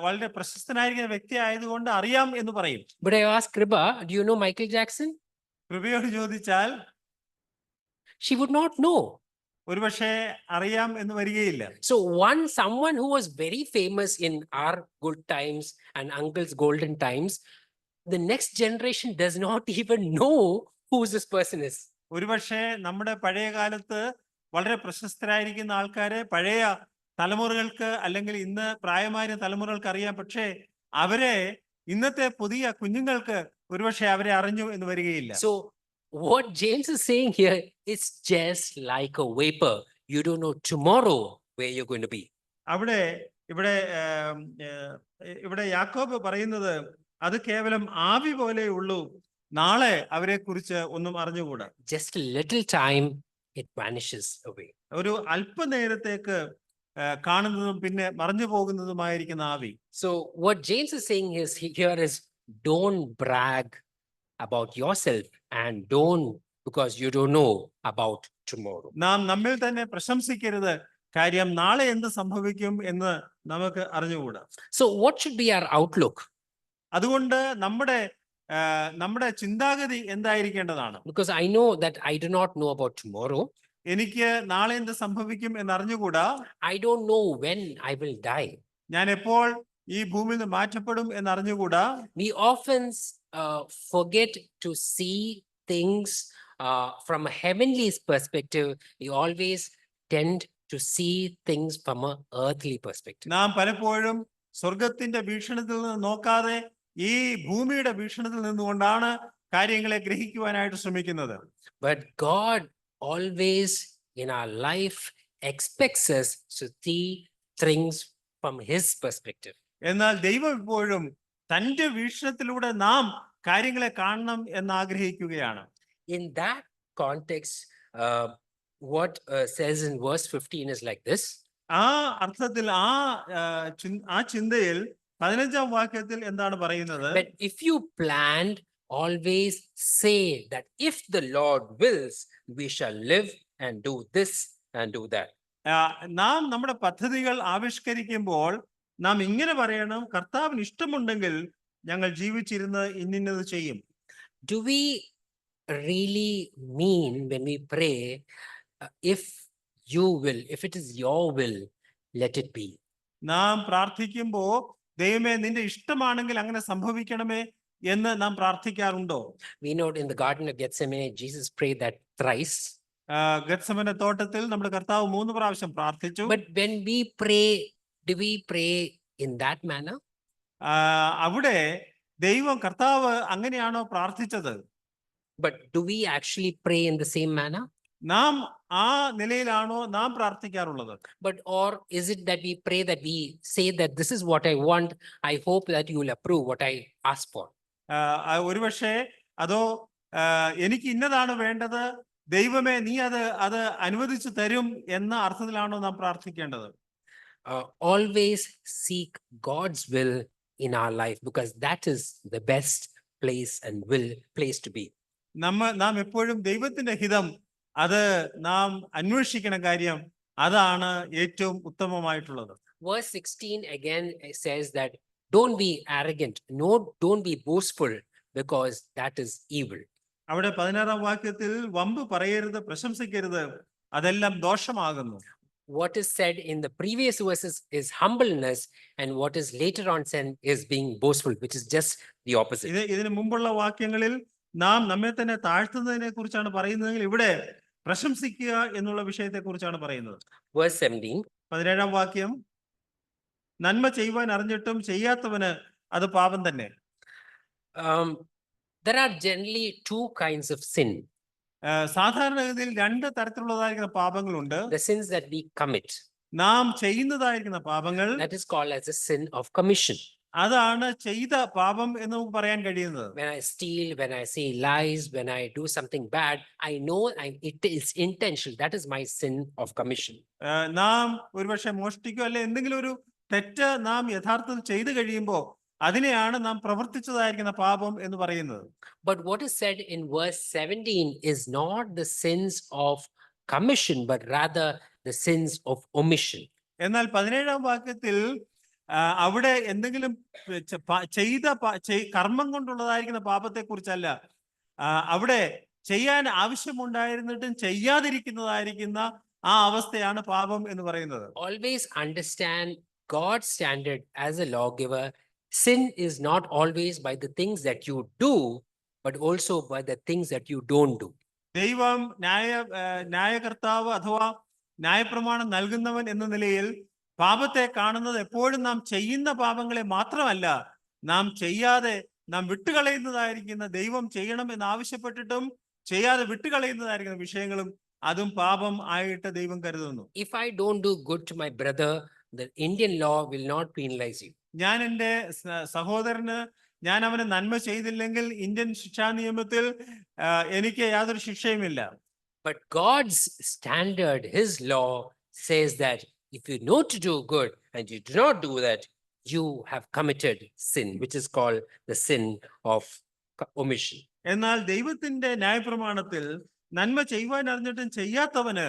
വളരെ പ്രശസ്തനായിരിക്കുന്ന വ്യക്തി ആയതുകൊണ്ട് അറിയാം എന്ന് പറയും. But I ask Kriba, do you know Michael Jackson? കൃപയോട് ചോദിച്ചാൽ she would not know. ഒരുപക്ഷെ അറിയാം എന്ന് വരികയില്ല. So someone who was very famous in our good times and uncle's golden times, the next generation does not even know who this person is. ഒരുപക്ഷെ നമ്മുടെ പഴയ കാലത്ത് വളരെ പ്രശസ്തരായിരിക്കുന്ന ആൾക്കാരെ പഴയ തലമുറകൾക്ക് അല്ലെങ്കിൽ ഇന്ന് പ്രായമായ തലമുറകൾക്ക് അറിയാം. പക്ഷേ അവരെ ഇന്നത്തെ പുതിയ കുഞ്ഞുങ്ങൾക്ക് ഒരുപക്ഷെ അവരെ അറിഞ്ഞു എന്ന് വരികയില്ല. So what James is saying here, it's just like a vapor. You don't know tomorrow where you're going to be. ഇവിടെ യാക്കോബ് പറയുന്നത് അത് കേവലം ആവി പോലെയുള്ളൂ, നാളെ അവരെ കുറിച്ച് ഒന്നും അറിഞ്ഞുകൂടാ. Just a little time, it vanishes away. ഒരു അല്പനേരത്തേക്ക് കാണുന്നതും പിന്നെ മറഞ്ഞു പോകുന്നതുമായിരിക്കുന്ന ആവി. So what James is saying here is don't brag about yourself and don't, because you don't know about tomorrow. നാം നമ്മിൽ തന്നെ പ്രശംസിക്കരുത്, കാര്യം നാളെ എന്ത് സംഭവിക്കും എന്ന് നമുക്ക് അറിഞ്ഞുകൂടാ. So what should be our outlook? അതുകൊണ്ട് നമ്മുടെ ചിന്താഗതി എന്തായിരിക്കേണ്ടതാണ്? Because I know that I do not know about tomorrow. എനിക്ക് നാളെ എന്ത് സംഭവിക്കും എന്ന് അറിഞ്ഞുകൂടാ. I don't know when I will die. ഞാൻ എപ്പോൾ ഈ ഭൂമിയിൽ നിന്ന് മാറ്റപ്പെടും എന്ന് അറിഞ്ഞുകൂടാ. We often forget to see things from a heavenly perspective. We always tend to see things from a earthly perspective. നാം പലപ്പോഴും സ്വർഗത്തിന്റെ വീക്ഷണത്തിൽ നിന്ന് നോക്കാതെ ഈ ഭൂമിയുടെ വീക്ഷണത്തിൽ നിന്നുകൊണ്ടാണ് കാര്യങ്ങളെ ഗ്രഹിക്കുവാനായിട്ട് ശ്രമിക്കുന്നത്. But God always in our life expects us to see things from his perspective. എന്നാൽ ദൈവം ഇപ്പോഴും തന്റെ വീക്ഷണത്തിലൂടെ നാം കാര്യങ്ങളെ കാണണം എന്ന് ആഗ്രഹിക്കുകയാണ്. In that context, what says in verse 15 is like this. ആ അർത്ഥത്തിൽ ആ ചിന്തയിൽ 15-ാം വാക്യത്തിൽ എന്താണ് പറയുന്നത്? But if you planned, always say that if the Lord wills, we shall live and do this and do that. നാം നമ്മുടെ പദ്ധതികൾ ആവിഷ്കരിക്കുമ്പോൾ നാം ഇങ്ങനെ പറയണം, കർത്താവിന് ഇഷ്ടമുണ്ടെങ്കിൽ ഞങ്ങൾ ജീവിച്ചിരുന്ന് ഇന്നത് ചെയ്യും. Do we really mean when we pray, if you will, if it is your will, let it be? നാം പ്രാർത്ഥിക്കുമ്പോൾ ദൈവമേ നിന്റെ ഇഷ്ടമാണെങ്കിൽ അങ്ങനെ സംഭവിക്കണമേ എന്ന് നാം പ്രാർത്ഥിക്കാറുണ്ടോ? We know in the Garden of Gethsemane, Jesus prayed that thrice. ഗത്സമന തോട്ടത്തിൽ നമ്മുടെ കർത്താവ് 3 പ്രാവശ്യം പ്രാർത്ഥിച്ചു. But when we pray, do we pray in that manner? അവിടെ ദൈവം കർത്താവ് അങ്ങനെയാണോ പ്രാർത്ഥിച്ചത്? But do we actually pray in the same manner? നാം ആ നിലയിലാണോ നാം പ്രാർത്ഥിക്കാറുള്ളത്? But or is it that we pray that we say that this is what I want, I hope that you will approve what I ask for? ഒരുപക്ഷെ അതോ എനിക്ക് ഇന്നതാണ് വേണ്ടത്, ദൈവമേ നീ അത് അനുവദിച്ചു തരും എന്ന അർത്ഥത്തിലാണോ നാം പ്രാർത്ഥിക്കേണ്ടത്? Always seek God's will in our life, because that is the best place and place to be. നാം എപ്പോഴും ദൈവത്തിന്റെ ഹിതം അത് നാം അന്വേഷിക്കുന്ന കാര്യം അതാണ് ഏറ്റവും ഉത്തമമായിട്ടുള്ളത്. Verse 16 again says that don't be arrogant, don't be boastful, because that is evil. അവിടെ 16-ാം വാക്യത്തിൽ വമ്പ് പറയരുത്, പ്രശംസിക്കരുത്, അതെല്ലാം ദോഷമാകുന്നു. what is said in the previous verses is humbleness, and what is later on said is being boastful, which is just the opposite. ഇതിന് മുമ്പുള്ള വാക്യങ്ങളിൽ നാം നമ്മെ തന്നെ താഴ്ത്തുന്നതിനെ കുറിച്ചാണ് പറയുന്നതെങ്കിൽ ഇവിടെ പ്രശംസിക്കുക എന്നുള്ള വിഷയത്തെ കുറിച്ചാണ് പറയുന്നത്. Verse 17. 17-ാം വാക്യം, നന്മ ചെയ്യുവാൻ അറിഞ്ഞിട്ടും ചെയ്യാത്തവന് അത് പാപം തന്നെ. There are generally two kinds of sin. സാധാരണഗതിയിൽ രണ്ട് തരത്തിലുള്ളതായിരിക്കുന്ന പാപങ്ങളുണ്ട്. The sins that we commit, നാം ചെയ്യുന്നതായിരിക്കുന്ന പാപങ്ങൾ, that is called as a sin of commission. അതാണ് ചെയ്ത പാപം എന്ന് നമുക്ക് പറയാൻ കഴിയുന്നത്. When I steal, when I say lies, when I do something bad, I know it is intentional. That is my sin of commission. നാം ഒരുപക്ഷെ മോഷ്ടിക്കുക അല്ലെ എന്തെങ്കിലും ഒരു തെറ്റ് നാം യഥാർത്ഥത്തിൽ ചെയ്തു കഴിയുമ്പോൾ അതിനെയാണ് നാം പ്രവർത്തിച്ചതായിരിക്കുന്ന പാപം എന്ന് പറയുന്നത്. But what is said in verse 17 is not the sins of commission, but rather the sins of omission. എന്നാൽ 17-ാം വാക്യത്തിൽ അവിടെ എന്തെങ്കിലും ചെയ്ത കർമ്മം കൊണ്ടുള്ളതായിരിക്കുന്ന പാപത്തെ കുറിച്ചല്ല, അവിടെ ചെയ്യാൻ ആവശ്യമുണ്ടായിരുന്നിട്ടും ചെയ്യാതിരിക്കുന്നതായിരിക്കുന്ന ആ അവസ്ഥയാണ് പാപം എന്ന് പറയുന്നത്. Always understand God's standard as a lawgiver. Sin is not always by the things that you do, but also by the things that you don't do. ദൈവം ന്യായകർത്താവ് അഥവാ ന്യായപ്രമാണം നൽകുന്നവൻ എന്ന നിലയിൽ പാപത്തെ കാണുന്നത് എപ്പോഴും നാം ചെയ്യുന്ന പാപങ്ങളെ മാത്രമല്ല, നാം ചെയ്യാതെ നാം വിട്ടുകളയുന്നതായിരിക്കുന്ന ദൈവം ചെയ്യണം എന്ന് ആവശ്യപ്പെട്ടിട്ടും ചെയ്യാതെ വിട്ടുകളയുന്നതായിരിക്കുന്ന വിഷയങ്ങളും അതും പാപം ആയിട്ട് ദൈവം കരുതുന്നു. If I don't do good to my brother, the Indian law will not penalize you. ഞാൻ എൻ്റെ സഹോദരന് ഞാൻ അവന് നന്മ ചെയ്തില്ലെങ്കിൽ ഇന്ത്യൻ ശിക്ഷാ നിയമത്തിൽ എനിക്ക് യാതൊരു ശിക്ഷയുമില്ല. But God's standard, his law says that if you know to do good and you do not do that, you have committed sin, which is called the sin of omission. എന്നാൽ ദൈവത്തിന്റെ ന്യായപ്രമാണത്തിൽ നന്മ ചെയ്യുവാൻ അറിഞ്ഞിട്ടും ചെയ്യാത്തവന്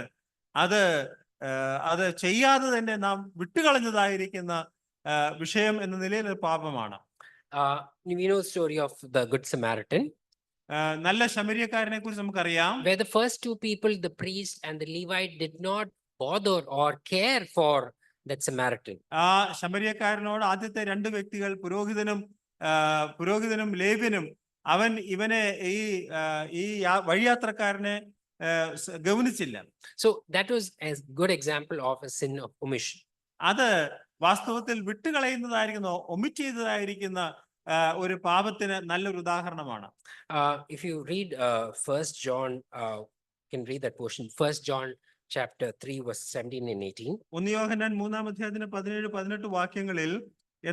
അത് ചെയ്യാതെ തന്നെ നാം വിട്ടുകളഞ്ഞതായിരിക്കുന്ന വിഷയം എന്ന നിലയിൽ പാപമാണ്. We know the story of the Good Samaritan. നല്ല ശമര്യക്കാരനെ കുറിച്ച് നമുക്കറിയാം. Where the first two people, the priest and the Levite, did not bother or care for that Samaritan. ആ ശമര്യക്കാരനോട് ആദ്യത്തെ രണ്ട് വ്യക്തികൾ പുരോഹിതനും ലേവ്യനും അവൻ ഇവനെ ഈ വഴിയാത്രക്കാരനെ ഗൗനിച്ചില്ല. So that was a good example of a sin of omission. അത് വാസ്തവത്തിൽ വിട്ടുകളയുന്നതായിരിക്കുന്ന ഒമിറ്റ് ചെയ്തതായിരിക്കുന്ന ഒരു പാപത്തിന് നല്ലൊരു ഉദാഹരണമാണ്. If you read 1 John, you can read that portion. 1 John chapter 3 verse 17 and 18. 1 യോഹന്നാൻ 3-ാം അധ്യായത്തിന്റെ 17-18 വാക്യങ്ങളിൽ,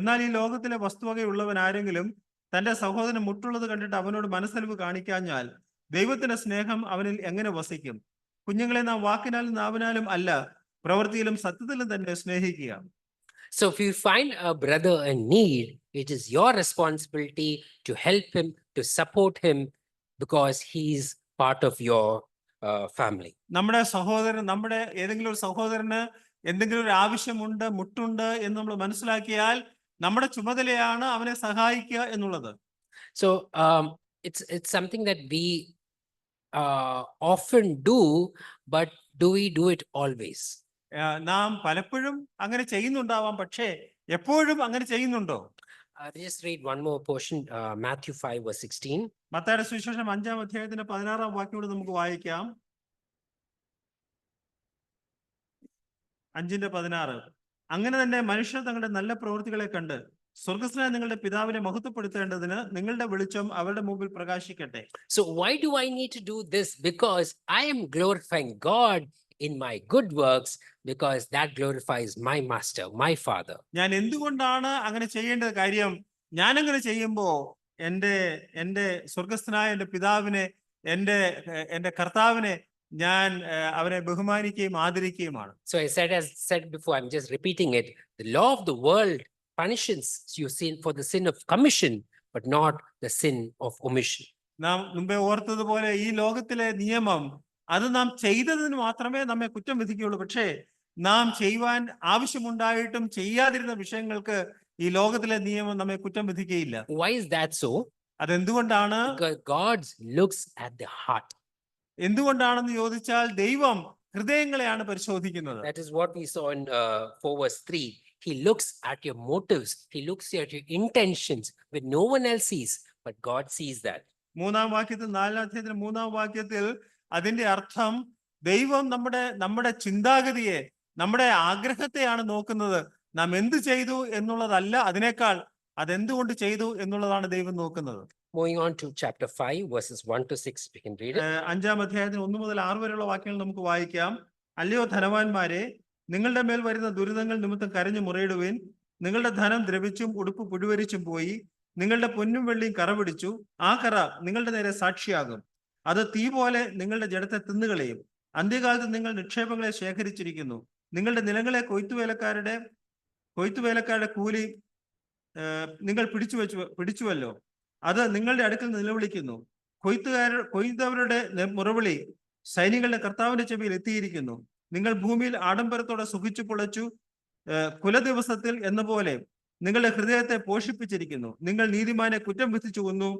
എന്നാൽ ഈ ലോകത്തിലെ വസ്തുവകയുള്ളവൻ ആരെങ്കിലും തന്റെ സഹോദരൻ മുട്ടുള്ളത് കണ്ടിട്ട് അവനോട് മനസ്സലിവ് കാണിക്കാഞ്ഞാൽ ദൈവത്തിന്റെ സ്നേഹം അവനിൽ എങ്ങനെ വസിക്കും? കുഞ്ഞുങ്ങളെ നാം വാക്കിനാലും നാവിനാലും അല്ല, പ്രവൃത്തിയിലും സത്യത്തിലും തന്നെ സ്നേഹിക്കുക. So if you find a brother in need, it is your responsibility to help him, to support him, because he's part of your family. നമ്മുടെ ഏതെങ്കിലും ഒരു സഹോദരന് എന്തെങ്കിലും ഒരു ആവശ്യമുണ്ട്, മുട്ടുണ്ട് എന്ന് നമ്മൾ മനസ്സിലാക്കിയാൽ നമ്മുടെ ചുമതലയാണ് അവനെ സഹായിക്കുക എന്നുള്ളത്. So it's something that we often do, but do we do it always? നാം പലപ്പോഴും അങ്ങനെ ചെയ്യുന്നുണ്ടാവാം, പക്ഷേ എപ്പോഴും അങ്ങനെ ചെയ്യുന്നുണ്ടോ? Just read one more portion, Matthew 5 verse 16. മത്തായിയുടെ സുവിശേഷം 5-ാം അധ്യായത്തിന്റെ 16-ാം വാക്യം കൂടി നമുക്ക് വായിക്കാം. 5:16. അങ്ങനെ തന്നെ മനുഷ്യർ തങ്ങളുടെ നല്ല പ്രവൃത്തികളെ കണ്ട് സ്വർഗ്ഗസ്ഥനായ നിങ്ങളുടെ പിതാവിനെ മഹത്വപ്പെടുത്തേണ്ടതിന് നിങ്ങളുടെ വെളിച്ചം അവരുടെ മുമ്പിൽ പ്രകാശിക്കട്ടെ. So why do I need to do this? Because I am glorifying God in my good works, because that glorifies my master, my father. ഞാൻ എന്തുകൊണ്ടാണ് അങ്ങനെ ചെയ്യേണ്ട കാര്യം? ഞാൻ അങ്ങനെ ചെയ്യുമ്പോ എൻ്റെ സ്വർഗ്ഗസ്ഥനായ എൻ്റെ പിതാവിനെ, എൻ്റെ കർത്താവിനെ ഞാൻ അവരെ ബഹുമാനിക്കുകയും ആദരിക്കുകയുമാണ്. So as said before, I'm just repeating it. The law of the world punishes you sin for the sin of commission, but not the sin of omission. നാം മുമ്പേ ഓർത്തതുപോലെ ഈ ലോകത്തിലെ നിയമം അത് നാം ചെയ്തതിന് മാത്രമേ നമ്മെ കുറ്റം വിധിക്കുകയുള്ളൂ. പക്ഷേ നാം ചെയ്യുവാൻ ആവശ്യമുണ്ടായിട്ടും ചെയ്യാതിരുന്ന വിഷയങ്ങൾക്ക് ഈ ലോകത്തിലെ നിയമം നമ്മെ കുറ്റം വിധിക്കുകയില്ല. Why is that so? അതെന്തുകൊണ്ടാണ്? Because God looks at the heart. എന്തുകൊണ്ടാണെന്ന് ചോദിച്ചാൽ ദൈവം ഹൃദയങ്ങളെയാണ് പരിശോധിക്കുന്നത്. That is what we saw in 4 verse 3. He looks at your motives. He looks at your intentions when no one else sees, but God sees that. മൂന്നാം വാക്യത്തിൽ, 4-ാം അധ്യായത്തിലെ 3-ാം വാക്യത്തിൽ അതിന്റെ അർത്ഥം ദൈവം നമ്മുടെ ചിന്താഗതിയെ, നമ്മുടെ ആഗ്രഹത്തെയാണ് നോക്കുന്നത്. നാം എന്ത് ചെയ്തു എന്നുള്ളതല്ല, അതിനേക്കാൾ അതെന്തുകൊണ്ട് ചെയ്തു എന്നുള്ളതാണ് ദൈവം നോക്കുന്നത്. Moving on to chapter 5 verses 1 to 6, we can read it. 5-ാം അധ്യായത്തിന് 1 മുതൽ 6 വരെയുള്ള വാക്യങ്ങൾ നമുക്ക് വായിക്കാം. അല്ലയോ ധനവാന്മാരെ, നിങ്ങളുടെ മേൽ വരുന്ന ദുരിതങ്ങൾ നിമിത്തം കരഞ്ഞു മുറയിടുവിൻ. നിങ്ങളുടെ ധനം ദ്രവിച്ചും ഉടുപ്പ് പുഴുവരിച്ചും പോയി. നിങ്ങളുടെ പൊന്നും വെള്ളിയും കറ പിടിച്ചു. ആ കറ നിങ്ങളുടെ നേരെ സാക്ഷിയാകും. അത് തീ പോലെ നിങ്ങളുടെ ജഡത്തെ തിന്നുകളയും. അന്ത്യകാലത്ത് നിങ്ങൾ നിക്ഷേപങ്ങളെ ശേഖരിച്ചിരിക്കുന്നു. നിങ്ങളുടെ നിലങ്ങളെ കൊയ്ത്തുവേലക്കാരുടെ കൂലി നിങ്ങൾ പിടിച്ചുവല്ലോ. അത് നിങ്ങളുടെ അടുക്കൽ നിലവിളിക്കുന്നു. കൊയ്തവരുടെ മുറവിളി സൈനികളുടെ കർത്താവിന്റെ ചെവിയിൽ എത്തിയിരിക്കുന്നു. നിങ്ങൾ ഭൂമിയിൽ ആഡംബരത്തോടെ സുഖിച്ചു പൊളച്ചു. കുലദിവസത്തിൽ എന്ന പോലെ നിങ്ങളുടെ ഹൃദയത്തെ പോഷിപ്പിച്ചിരിക്കുന്നു. നിങ്ങൾ നീതിമാനെ കുറ്റം വിധിച്ചു കൊന്നു.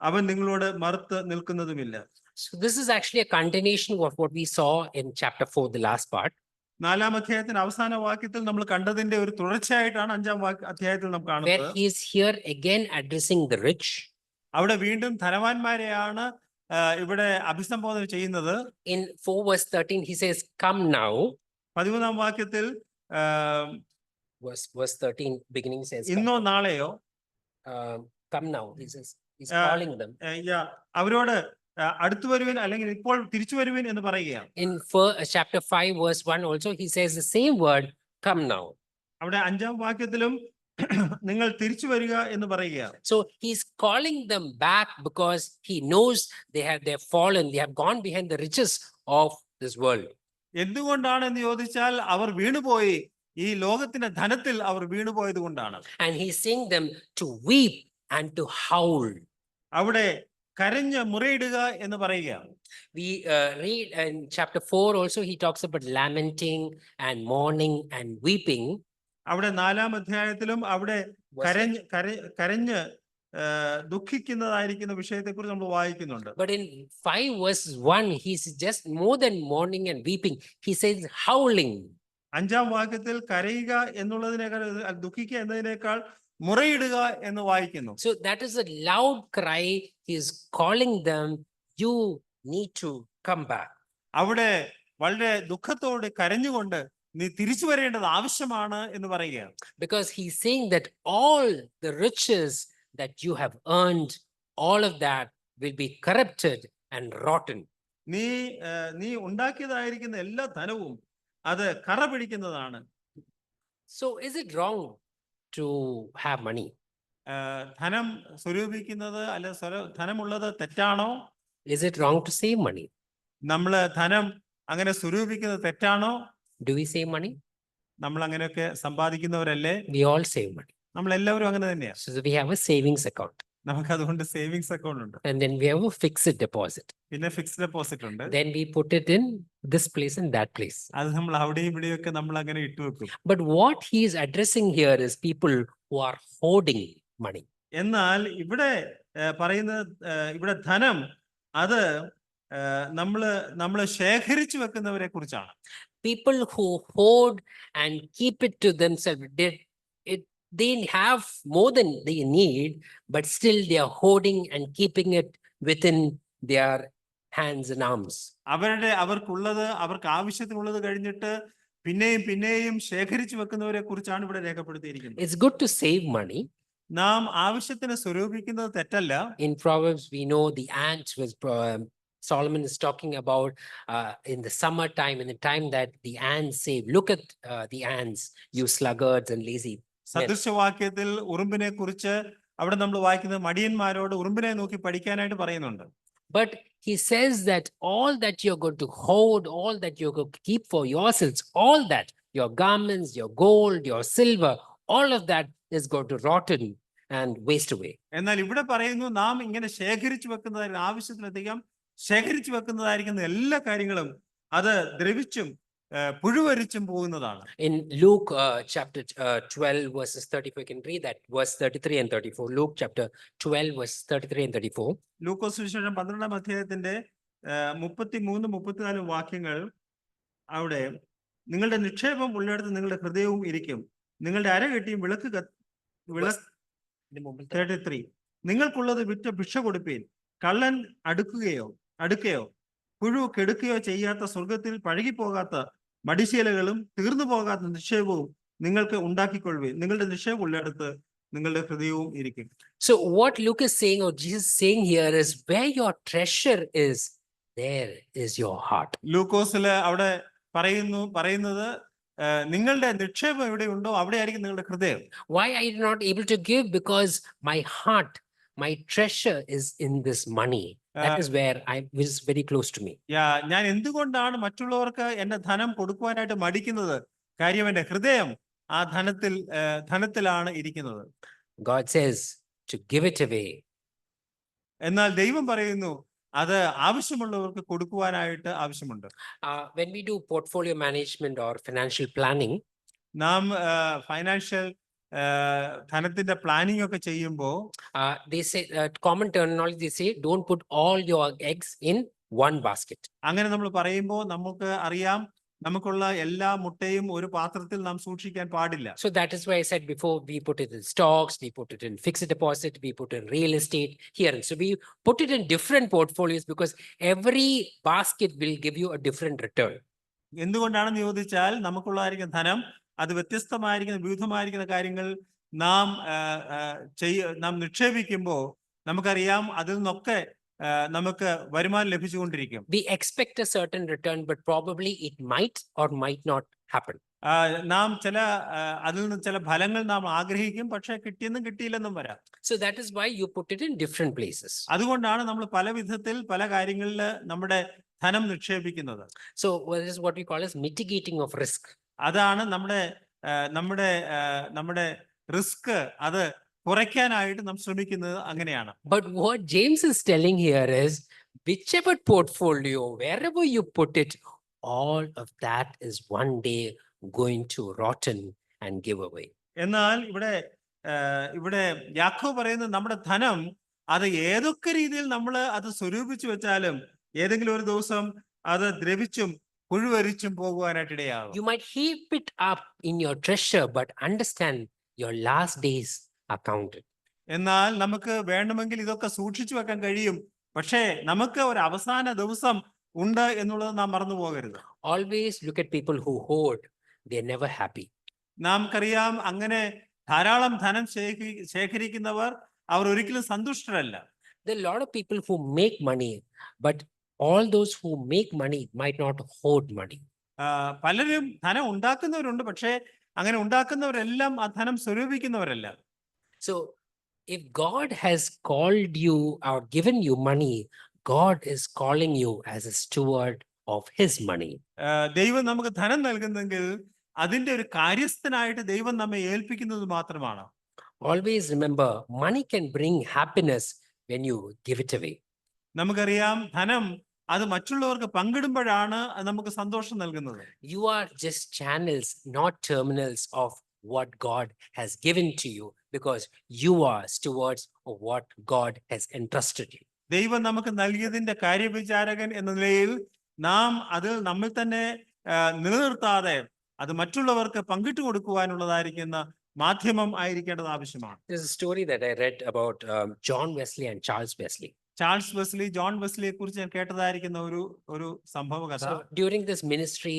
അവൻ നിങ്ങളോട് മറുത്ത് നിൽക്കുന്നതുമില്ല. So this is actually a continuation of what we saw in chapter 4, the last part. 4-ാം അധ്യായത്തിന്റെ അവസാന വാക്യത്തിൽ നമ്മൾ കണ്ടതിന്റെ ഒരു തുടർച്ചയായിട്ടാണ് 5-ാം അധ്യായത്തിൽ നാം Where കാണുന്നത്. he is here again addressing the rich. അവിടെ വീണ്ടും ധനവാന്മാരെയാണ് ഇവിടെ അഭിസംബോധന ചെയ്യുന്നത്. In 4 verse 13, he says, come now. 13-ാം വാക്യത്തിൽ Verse 13 beginning says, ഇന്നോ നാളെയോ, come now. He's calling them. അവരോട് അടുത്തു വരുവിൻ അല്ലെങ്കിൽ ഇപ്പോൾ തിരിച്ചു വരുവിൻ എന്ന് പറയുകയാണ്. In chapter 5 verse 1 also, he says the same word, come now. അവിടെ 5-ാം വാക്യത്തിലും നിങ്ങൾ തിരിച്ചു വരിക എന്ന് പറയുകയാണ്. So he's calling them back because he knows they've fallen, they have gone behind the riches of this world. എന്തുകൊണ്ടാണെന്ന് ചോദിച്ചാൽ അവർ വീണുപോയി, ഈ ലോകത്തിന്റെ ധനത്തിൽ അവർ വീണുപോയത് കൊണ്ടാണ്. And he's saying them to weep and to howl. അവിടെ കരഞ്ഞ് മുറയിടുക എന്ന് പറയുകയാണ്. We read in chapter 4 also, he talks about lamenting and mourning and weeping. അവിടെ 4-ാം അധ്യായത്തിലും അവിടെ കരഞ്ഞ് ദുഃഖിക്കുന്നതായിരിക്കുന്ന വിഷയത്തെക്കുറിച്ച് നമ്മൾ വായിക്കുന്നുണ്ട്. But in 5 verses 1, he's just more than mourning and weeping. He says howling. 5-ാം വാക്യത്തിൽ കരയുക എന്നുള്ളതിനേക്കാൾ, ദുഃഖിക്കുക എന്നതിനേക്കാൾ മുറയിടുക എന്ന് വായിക്കുന്നു. So that is a loud cry. He is calling them, you need to come back. അവിടെ വളരെ ദുഃഖത്തോടെ കരഞ്ഞുകൊണ്ട് നീ തിരിച്ചു വരേണ്ടത് ആവശ്യമാണ് എന്ന് പറയുകയാണ്. Because he's saying that all the riches that you have earned, all of that will be corrupted and rotten. നീ ഉണ്ടാക്കിയതായിരിക്കുന്ന എല്ലാ ധനവും അത് കറ പിടിക്കുന്നതാണ്. So is it wrong to have money? ധനം സ്വരൂപിക്കുന്നത് അല്ലെ ധനമുള്ളത് തെറ്റാണോ? Is it wrong to save money? നമ്മള് ധനം അങ്ങനെ സ്വരൂപിക്കുന്നത് തെറ്റാണോ? Do we save money? നമ്മൾ അങ്ങനെയൊക്കെ സമ്പാദിക്കുന്നവരല്ലേ? We all save money. നമ്മൾ എല്ലാവരും അങ്ങനെ തന്നെയാണ്. So we have a savings account. നമുക്ക് അതുകൊണ്ട് സേവിങ്സ് അക്കൗണ്ട് ഉണ്ട്. And then we have a fixed deposit. പിന്നെ ഫിക്സ്ഡ് ഡെപ്പോസിറ്റ് ഉണ്ട്. Then we put it in this place and that place. അത് നമ്മൾ അവിടെയും ഇവിടെയൊക്കെ നമ്മൾ അങ്ങനെ ഇട്ടുവെക്കും. But what he is addressing here is people who are hoarding money. എന്നാൽ ഇവിടെ പറയുന്നത്, ഇവിടെ ധനം അത് നമ്മള് ശേഖരിച്ചു വെക്കുന്നവരെ കുറിച്ചാണ്. People who hoard and keep it to themselves, they have more than they need, but still they are hoarding and keeping it within their hands and arms. അവർക്കുള്ളത്, അവർക്ക് ആവശ്യത്തിനുള്ളത് കഴിഞ്ഞിട്ട് പിന്നെയും ശേഖരിച്ചു വെക്കുന്നവരെ കുറിച്ചാണ് ഇവിടെ രേഖപ്പെടുത്തിയിരിക്കുന്നത്. It's good to save money. നാം ആവശ്യത്തിന് സ്വരൂപിക്കുന്നത് തെറ്റല്ല. In Proverbs, we know the ant was Solomon is talking about in the summertime, in the time that the ants save. Look at the ants, you sluggards and lazy. സദൃശവാക്യത്തിൽ ഉറുമ്പിനെ കുറിച്ച് അവിടെ നമ്മൾ വായിക്കുന്നത് മടിയന്മാരോട് ഉറുമ്പിനെ നോക്കി പഠിക്കാനായിട്ട് പറയുന്നുണ്ട്. But he says that all that you're going to hoard, all that you're going to keep for yourselves, all that, your garments, your gold, your silver, all of that is going to rotten and waste away. എന്നാൽ ഇവിടെ പറയുന്നു, നാം ഇങ്ങനെ ശേഖരിച്ചു വെക്കുന്നതായിരിക്കും, ആവശ്യത്തിലധികം ശേഖരിച്ചു വെക്കുന്നതായിരിക്കുന്ന എല്ലാ കാര്യങ്ങളും അത് ദ്രവിച്ചും പുഴുവരിച്ചും പോകുന്നതാണ്. In Luke chapter 12 verses 34, you can read that verse 33 and 34. Luke chapter 12 verses 33 and 34. ലൂക്കോസ് സുവിശേഷം 12-ാം അധ്യായത്തിന്റെ 33-34 വാക്യങ്ങൾ അവിടെ നിങ്ങളുടെ നിക്ഷേപം ഉള്ളിടത്ത് നിങ്ങളുടെ ഹൃദയവും ഇരിക്കും. നിങ്ങളുടെ അരകെട്ടിയും വിളക്ക് 33 നിങ്ങൾക്കുള്ളത് വിറ്റ് ഭിക്ഷ കൊടുപ്പീൻ. കള്ളൻ അടുക്കുകയോ പുഴു കെടുക്കുകയോ ചെയ്യാത്ത സ്വർഗത്തിൽ പഴകിപ്പോകാത്ത മടിശീലകളും തീർന്നു പോകാത്ത നിക്ഷേപവും നിങ്ങൾക്ക് ഉണ്ടാക്കിക്കൊള്ളുവീൻ. നിങ്ങളുടെ നിക്ഷേപം ഉള്ളിടത്ത് നിങ്ങളുടെ ഹൃദയവും ഇരിക്കും. So what Luke is saying, or Jesus is saying here, is where your treasure is, there is your heart. ലൂക്കോസില് അവിടെ പറയുന്നത് നിങ്ങളുടെ നിക്ഷേപം എവിടെയുണ്ടോ അവിടെയായിരിക്കും നിങ്ങളുടെ ഹൃദയം. Why are you not able to give? Because my heart, my treasure is in this money. That is where which is very close to me. ഞാൻ എന്തുകൊണ്ടാണ് മറ്റുള്ളവർക്ക് എന്റെ ധനം കൊടുക്കുവാനായിട്ട് മടിക്കുന്നത്? കാര്യം എന്റെ ഹൃദയം ആ ധനത്തിലാണ് ഇരിക്കുന്നത്. God says to give it away. എന്നാൽ ദൈവം പറയുന്നു അത് ആവശ്യമുള്ളവർക്ക് കൊടുക്കുവാനായിട്ട് ആവശ്യമുണ്ട്. When we do portfolio management or financial planning, നാം ഫൈനാൻഷ്യൽ ധനത്തിന്റെ പ്ലാനിംഗ് ഒക്കെ ചെയ്യുമ്പോൾ they say common terminology, they say don't put all your eggs in one basket. അങ്ങനെ നമ്മൾ പറയുമ്പോൾ നമുക്ക് അറിയാം നമുക്കുള്ള എല്ലാ മുട്ടയും ഒരു പാത്രത്തിൽ നാം സൂക്ഷിക്കാൻ പാടില്ല. So that is why I said before, we put it in stocks, we put it in fixed deposit, we put in real estate here. And so we put it in different portfolios because every basket will give you a different return. എന്തുകൊണ്ടാണെന്ന് ചോദിച്ചാൽ നമുക്കുള്ളതായിരിക്കുന്ന ധനം അത് വ്യത്യസ്തമായിരിക്കുന്ന വിവിധമായിരിക്കുന്ന കാര്യങ്ങൾ നാം നിക്ഷേപിക്കുമ്പോൾ നമുക്കറിയാം അതിൽ നിന്നൊക്കെ നമുക്ക് വരുമാനം ലഭിച്ചുകൊണ്ടിരിക്കും. We expect a certain return, but probably it might or might not happen. നാം അതിൽ നിന്ന് ചില ഫലങ്ങൾ നാം ആഗ്രഹിക്കും, പക്ഷെ കിട്ടിയെന്നും കിട്ടിയില്ലെന്നും വരാം. So that is why you put it in different places. അതുകൊണ്ടാണ് നമ്മൾ പല വിധത്തിൽ പല കാര്യങ്ങളിൽ നമ്മുടെ ധനം നിക്ഷേപിക്കുന്നത്. So this is what we call as mitigating of risk. അതാണ് നമ്മുടെ റിസ്ക് അത് കുറയ്ക്കാനായിട്ട് നാം ശ്രമിക്കുന്നത് അങ്ങനെയാണ്. But what James is telling here is, whichever portfolio, wherever you put it, all of that is one day going to rotten and give away. എന്നാൽ ഇവിടെ യാക്കോബ് പറയുന്നത് നമ്മുടെ ധനം അത് ഏതൊക്കെ രീതിയിൽ നമ്മൾ അത് സ്വരൂപിച്ചു വെച്ചാലും ഏതെങ്കിലും ഒരു ദിവസം അത് ദ്രവിച്ചും പുഴുവരിച്ചും പോകുവാനായിട്ട് ഇടയാകും. You might heap it up in your treasure, but understand your last days are counted. എന്നാൽ നമുക്ക് വേണമെങ്കിൽ ഇതൊക്കെ സൂക്ഷിച്ചു വെക്കാൻ കഴിയും, പക്ഷേ നമുക്ക് ഒരു അവസാന ദിവസം ഉണ്ട് എന്നുള്ളത് നാം മറന്നു പോകരുത്. Always look at people who hoard. They're never happy. നമുക്കറിയാം അങ്ങനെ ധാരാളം ധനം ശേഖരിക്കുന്നവർ അവർ ഒരിക്കലും സന്തുഷ്ടരല്ല. There are a lot of people who make money, but all those who make money might not hoard money. പലരും ധനം ഉണ്ടാക്കുന്നവരുണ്ട്, പക്ഷേ അങ്ങനെ ഉണ്ടാക്കുന്നവരെല്ലാം ആ ധനം സ്വരൂപിക്കുന്നവരല്ല. So if God has called you or given you money, God is calling you as a steward of his money. ദൈവം നമുക്ക് ധനം നൽകുന്നെങ്കിൽ അതിന്റെ ഒരു കാര്യസ്ഥനായിട്ട് ദൈവം നമ്മെ ഏൽപ്പിക്കുന്നത് മാത്രമാണ്. Always remember, money can bring happiness when you give it away. നമുക്കറിയാം ധനം അത് മറ്റുള്ളവർക്ക് പങ്കിടുമ്പോഴാണ് നമുക്ക് സന്തോഷം നൽകുന്നത്. You are just channels, not terminals of what God has given to you, because you are stewards of what God has entrusted you. ദൈവം നമുക്ക് നൽകിയതിന്റെ കാര്യവിചാരകൻ എന്ന നിലയിൽ നാം അത് നമ്മിൽ തന്നെ നിലനിർത്താതെ അത് മറ്റുള്ളവർക്ക് പങ്കിട്ടു കൊടുക്കുവാനുള്ളതായിരിക്കുന്ന മാധ്യമം ആയിരിക്കേണ്ടത് ആവശ്യമാണ്. There's a story that I read about John Wesley and Charles Wesley. John വെസ്ലിയെ കുറിച്ച് ഞാൻ കേട്ടതായിരിക്കുന്ന ഒരു സംഭവ കഥ. So during this ministry,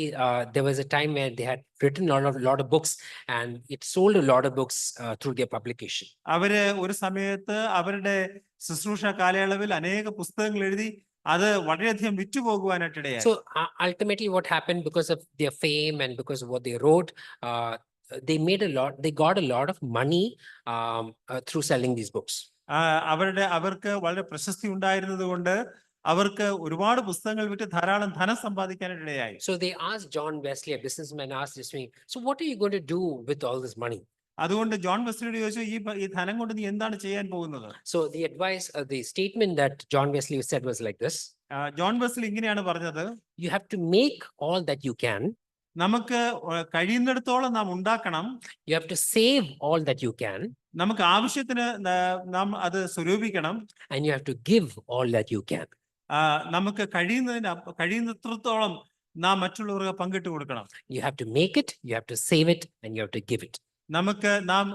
there was a time where they had written a lot of books, and it sold a lot of books through their publication. അവര് ഒരു സമയത്ത് അവരുടെ ശുശ്രൂഷ കാലയളവിൽ അനേക പുസ്തകങ്ങൾ എഴുതി അത് വളരെയധികം വിറ്റുപോകുവാനായിട്ടിടയായി. So ultimately what happened, because of their fame and because of what they wrote, they got a lot of money through selling these books. അവർക്ക് വളരെ പ്രശസ്തി ഉണ്ടായിരുന്നത് കൊണ്ട് അവർക്ക് ഒരുപാട് പുസ്തകങ്ങൾ വിറ്റ് ധാരാളം ധനം സമ്പാദിക്കാനിടയായി. So they asked John Wesley, a businessman, asked this thing, so what are you going to do with all this money? അതുകൊണ്ട് ജോൺ വെസ്ലിയോട് ചോദിച്ചു, ഈ ധനം കൊണ്ട് നീ എന്താണ് ചെയ്യാൻ പോകുന്നത്? So the advice, the statement that John Wesley said was like this. John Wesley ഇങ്ങനെയാണ് പറഞ്ഞത്, you have to make all that you can. നമുക്ക് കഴിയുന്നിടത്തോളം നാം ഉണ്ടാക്കണം. You have to save all that you can. നമുക്ക് ആവശ്യത്തിന് നാം അത് സ്വരൂപിക്കണം. And you have to give all that you can. നമുക്ക് കഴിയുന്നത്രത്തോളം നാം മറ്റുള്ളവർക്ക് പങ്കിട്ട് കൊടുക്കണം. You have to make it, you have to save it, and you have to give it. നമുക്ക് നാം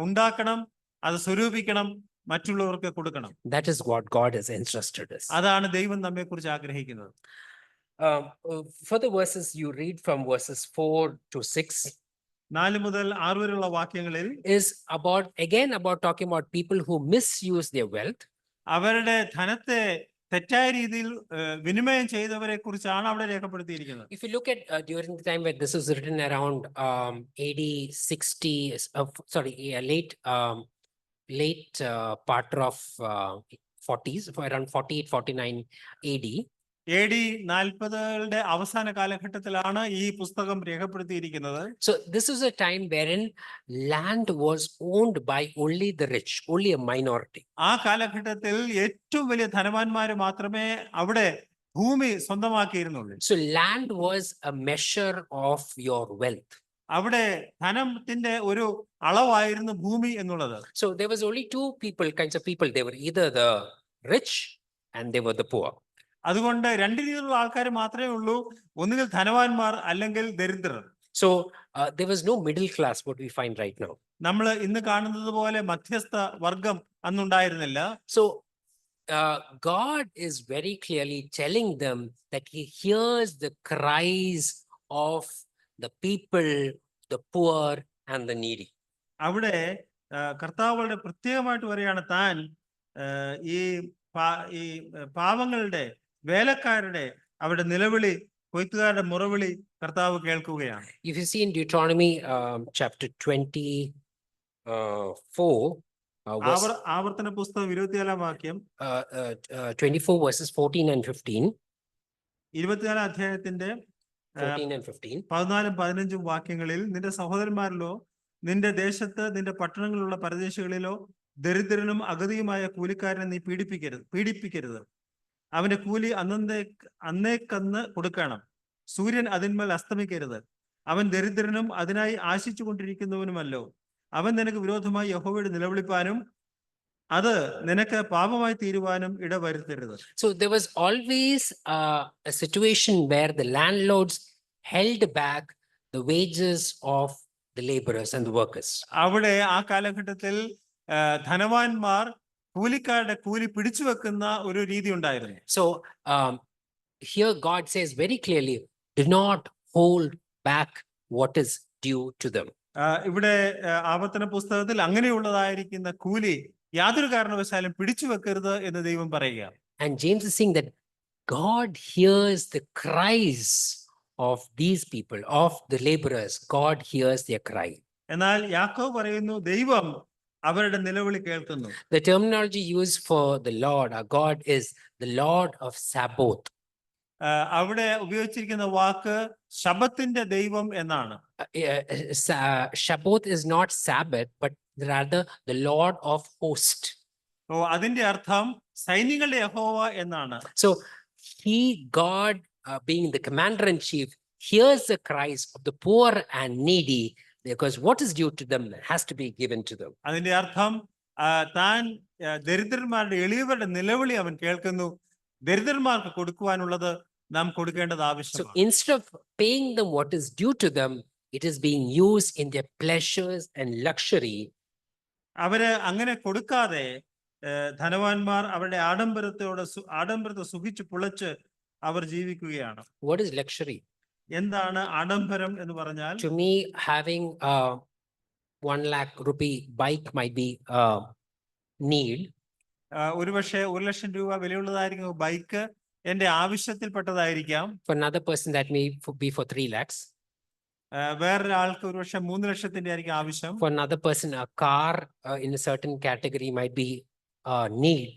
ഉണ്ടാക്കണം, അത് സ്വരൂപിക്കണം, മറ്റുള്ളവർക്ക് കൊടുക്കണം. That is what God has entrusted us. അതാണ് ദൈവം നമ്മെ കുറിച്ച് ആഗ്രഹിക്കുന്നത്. Further verses you read from verses 4 to 6 4 മുതൽ 6 വരെയുള്ള വാക്യങ്ങളിൽ is again about talking about people who misuse their wealth. അവരുടെ ധനത്തെ തെറ്റായ രീതിയിൽ വിനിമയം ചെയ്തവരെ കുറിച്ചാണ് അവിടെ രേഖപ്പെടുത്തിയിരിക്കുന്നത്. If you look at during the time where this was written around AD 60, late part of 40s, around 48, 49 AD. AD 40കളുടെ അവസാന കാലഘട്ടത്തിലാണ് ഈ പുസ്തകം രേഖപ്പെടുത്തിയിരിക്കുന്നത്. So this is a time wherein land was owned by only the rich, only a minority. ആ കാലഘട്ടത്തിൽ ഏറ്റവും വലിയ ധനവാന്മാര് മാത്രമേ അവിടെ ഭൂമി സ്വന്തമാക്കിയിരുന്നുള്ളൂ. So land was a measure of your wealth. അവിടെ ധനത്തിന്റെ ഒരു അളവായിരുന്നു ഭൂമി എന്നുള്ളത്. So there was only two kinds of people. They were either the rich and they were the poor. അതുകൊണ്ട് രണ്ട് രീതിയിലുള്ള ആൾക്കാർ മാത്രമേ ഉള്ളൂ, ഒന്നുകിൽ ധനവാന്മാർ അല്ലെങ്കിൽ ദരിദ്രർ. So there was no middle class what we find right now. നമ്മൾ ഇന്ന് കാണുന്നത് പോലെ മധ്യസ്ഥ വർഗം അന്നുണ്ടായിരുന്നില്ല. So God is very clearly telling them that he hears the cries of the people, the poor and the needy. അവിടെ കർത്താവുകളുടെ പ്രത്യേകമായിട്ട് പറയുകയാണ്, താൻ ഈ പാവങ്ങളുടെ വേലക്കാരുടെ അവരുടെ നിലവിളി, കൊയ്ത്തുകാരുടെ മുറവിളി കർത്താവ് കേൾക്കുകയാണ്. If you see in Deuteronomy chapter 24, ആവർത്തന പുസ്തകം 24-ാം വാക്യം, 24 verses 14 and 15. 24-ാം അധ്യായത്തിന്റെ 14 and 15. 14-15 വാക്യങ്ങളിൽ, നിന്റെ സഹോദരന്മാരിലോ നിന്റെ ദേശത്ത് നിന്റെ പട്ടണങ്ങളിലുള്ള പരദേശികളിലോ ദരിദ്രനും അഗതിയുമായ കൂലിക്കാരനെ നീ പീഡിപ്പിക്കരുത്. അവന്റെ കൂലി അന്നേക്കന്ന് കൊടുക്കണം. സൂര്യൻ അതിന്മേൽ അസ്തമിക്കരുത്. അവൻ ദരിദ്രനും അതിനായി ആശിച്ചു കൊണ്ടിരിക്കുന്നവനുമല്ലോ. അവൻ നിനക്ക് വിരോധമായി യഹോവയോട് നിലവിളിപ്പാനും അത് നിനക്ക് പാപമായി തീരുവാനും ഇടവരുത്തരുത്. So there was always a situation where the landlords held back the wages of the laborers and the workers. അവിടെ ആ കാലഘട്ടത്തിൽ ധനവാന്മാർ കൂലിക്കാരുടെ കൂലി പിടിച്ചു വെക്കുന്ന ഒരു രീതി ഉണ്ടായിരുന്നു. So here God says very clearly, do not hold back what is due to them. ഇവിടെ ആവർത്തന പുസ്തകത്തിൽ അങ്ങനെയുള്ളതായിരിക്കുന്ന കൂലി യാതൊരു കാരണവശാലും പിടിച്ചു വെക്കരുത് എന്ന് ദൈവം പറയുക. And James is saying that God hears the cries of these people, of the laborers. God hears their cry. എന്നാൽ യാക്കോബ് പറയുന്നു, ദൈവം അവരുടെ നിലവിളി കേൾക്കുന്നു. The terminology used for the Lord, our God, is the Lord of Sabaoth. അവിടെ ഉപയോഗിച്ചിരിക്കുന്ന വാക്ക് ശബത്തിന്റെ ദൈവം എന്നാണ്. Sabaoth is not Sabbath, but rather the Lord of hosts. അതിന്റെ അർത്ഥം സൈന്യങ്ങളുടെ യഹോവ എന്നാണ്. So God, being the commander in chief, hears the cries of the poor and needy, because what is due to them has to be given to them. അതിന്റെ അർത്ഥം താൻ ദരിദ്രന്മാരുടെ എളിയവരുടെ നിലവിളി അവൻ കേൾക്കുന്നു. ദരിദ്രന്മാർക്ക് കൊടുക്കുവാനുള്ളത് നാം കൊടുക്കേണ്ടത് ആവശ്യമാണ്. So instead of paying them what is due to them, it is being used in their pleasures and luxury. അവര് അങ്ങനെ കൊടുക്കാതെ ധനവാന്മാർ അവരുടെ ആഡംബരത്തെ സുഖിച്ച് പുളച്ച് അവർ ജീവിക്കുകയാണ്. What is luxury? എന്താണ് ആഡംബരം എന്ന് പറഞ്ഞാൽ? To me, having a 1 lakh rupee bike might be a need. ഒരുപക്ഷെ 1 ലക്ഷം രൂപ വിലയുള്ളതായിരിക്കും ബൈക്ക് എന്റെ ആവശ്യത്തിൽപ്പെട്ടതായിരിക്കാം. For another person that may be for 3 lakhs. വേറൊരാൾക്ക് ഒരുപക്ഷെ 3 ലക്ഷത്തിന്റെ ആയിരിക്കും ആവശ്യം. For another person, a car in a certain category might be a need.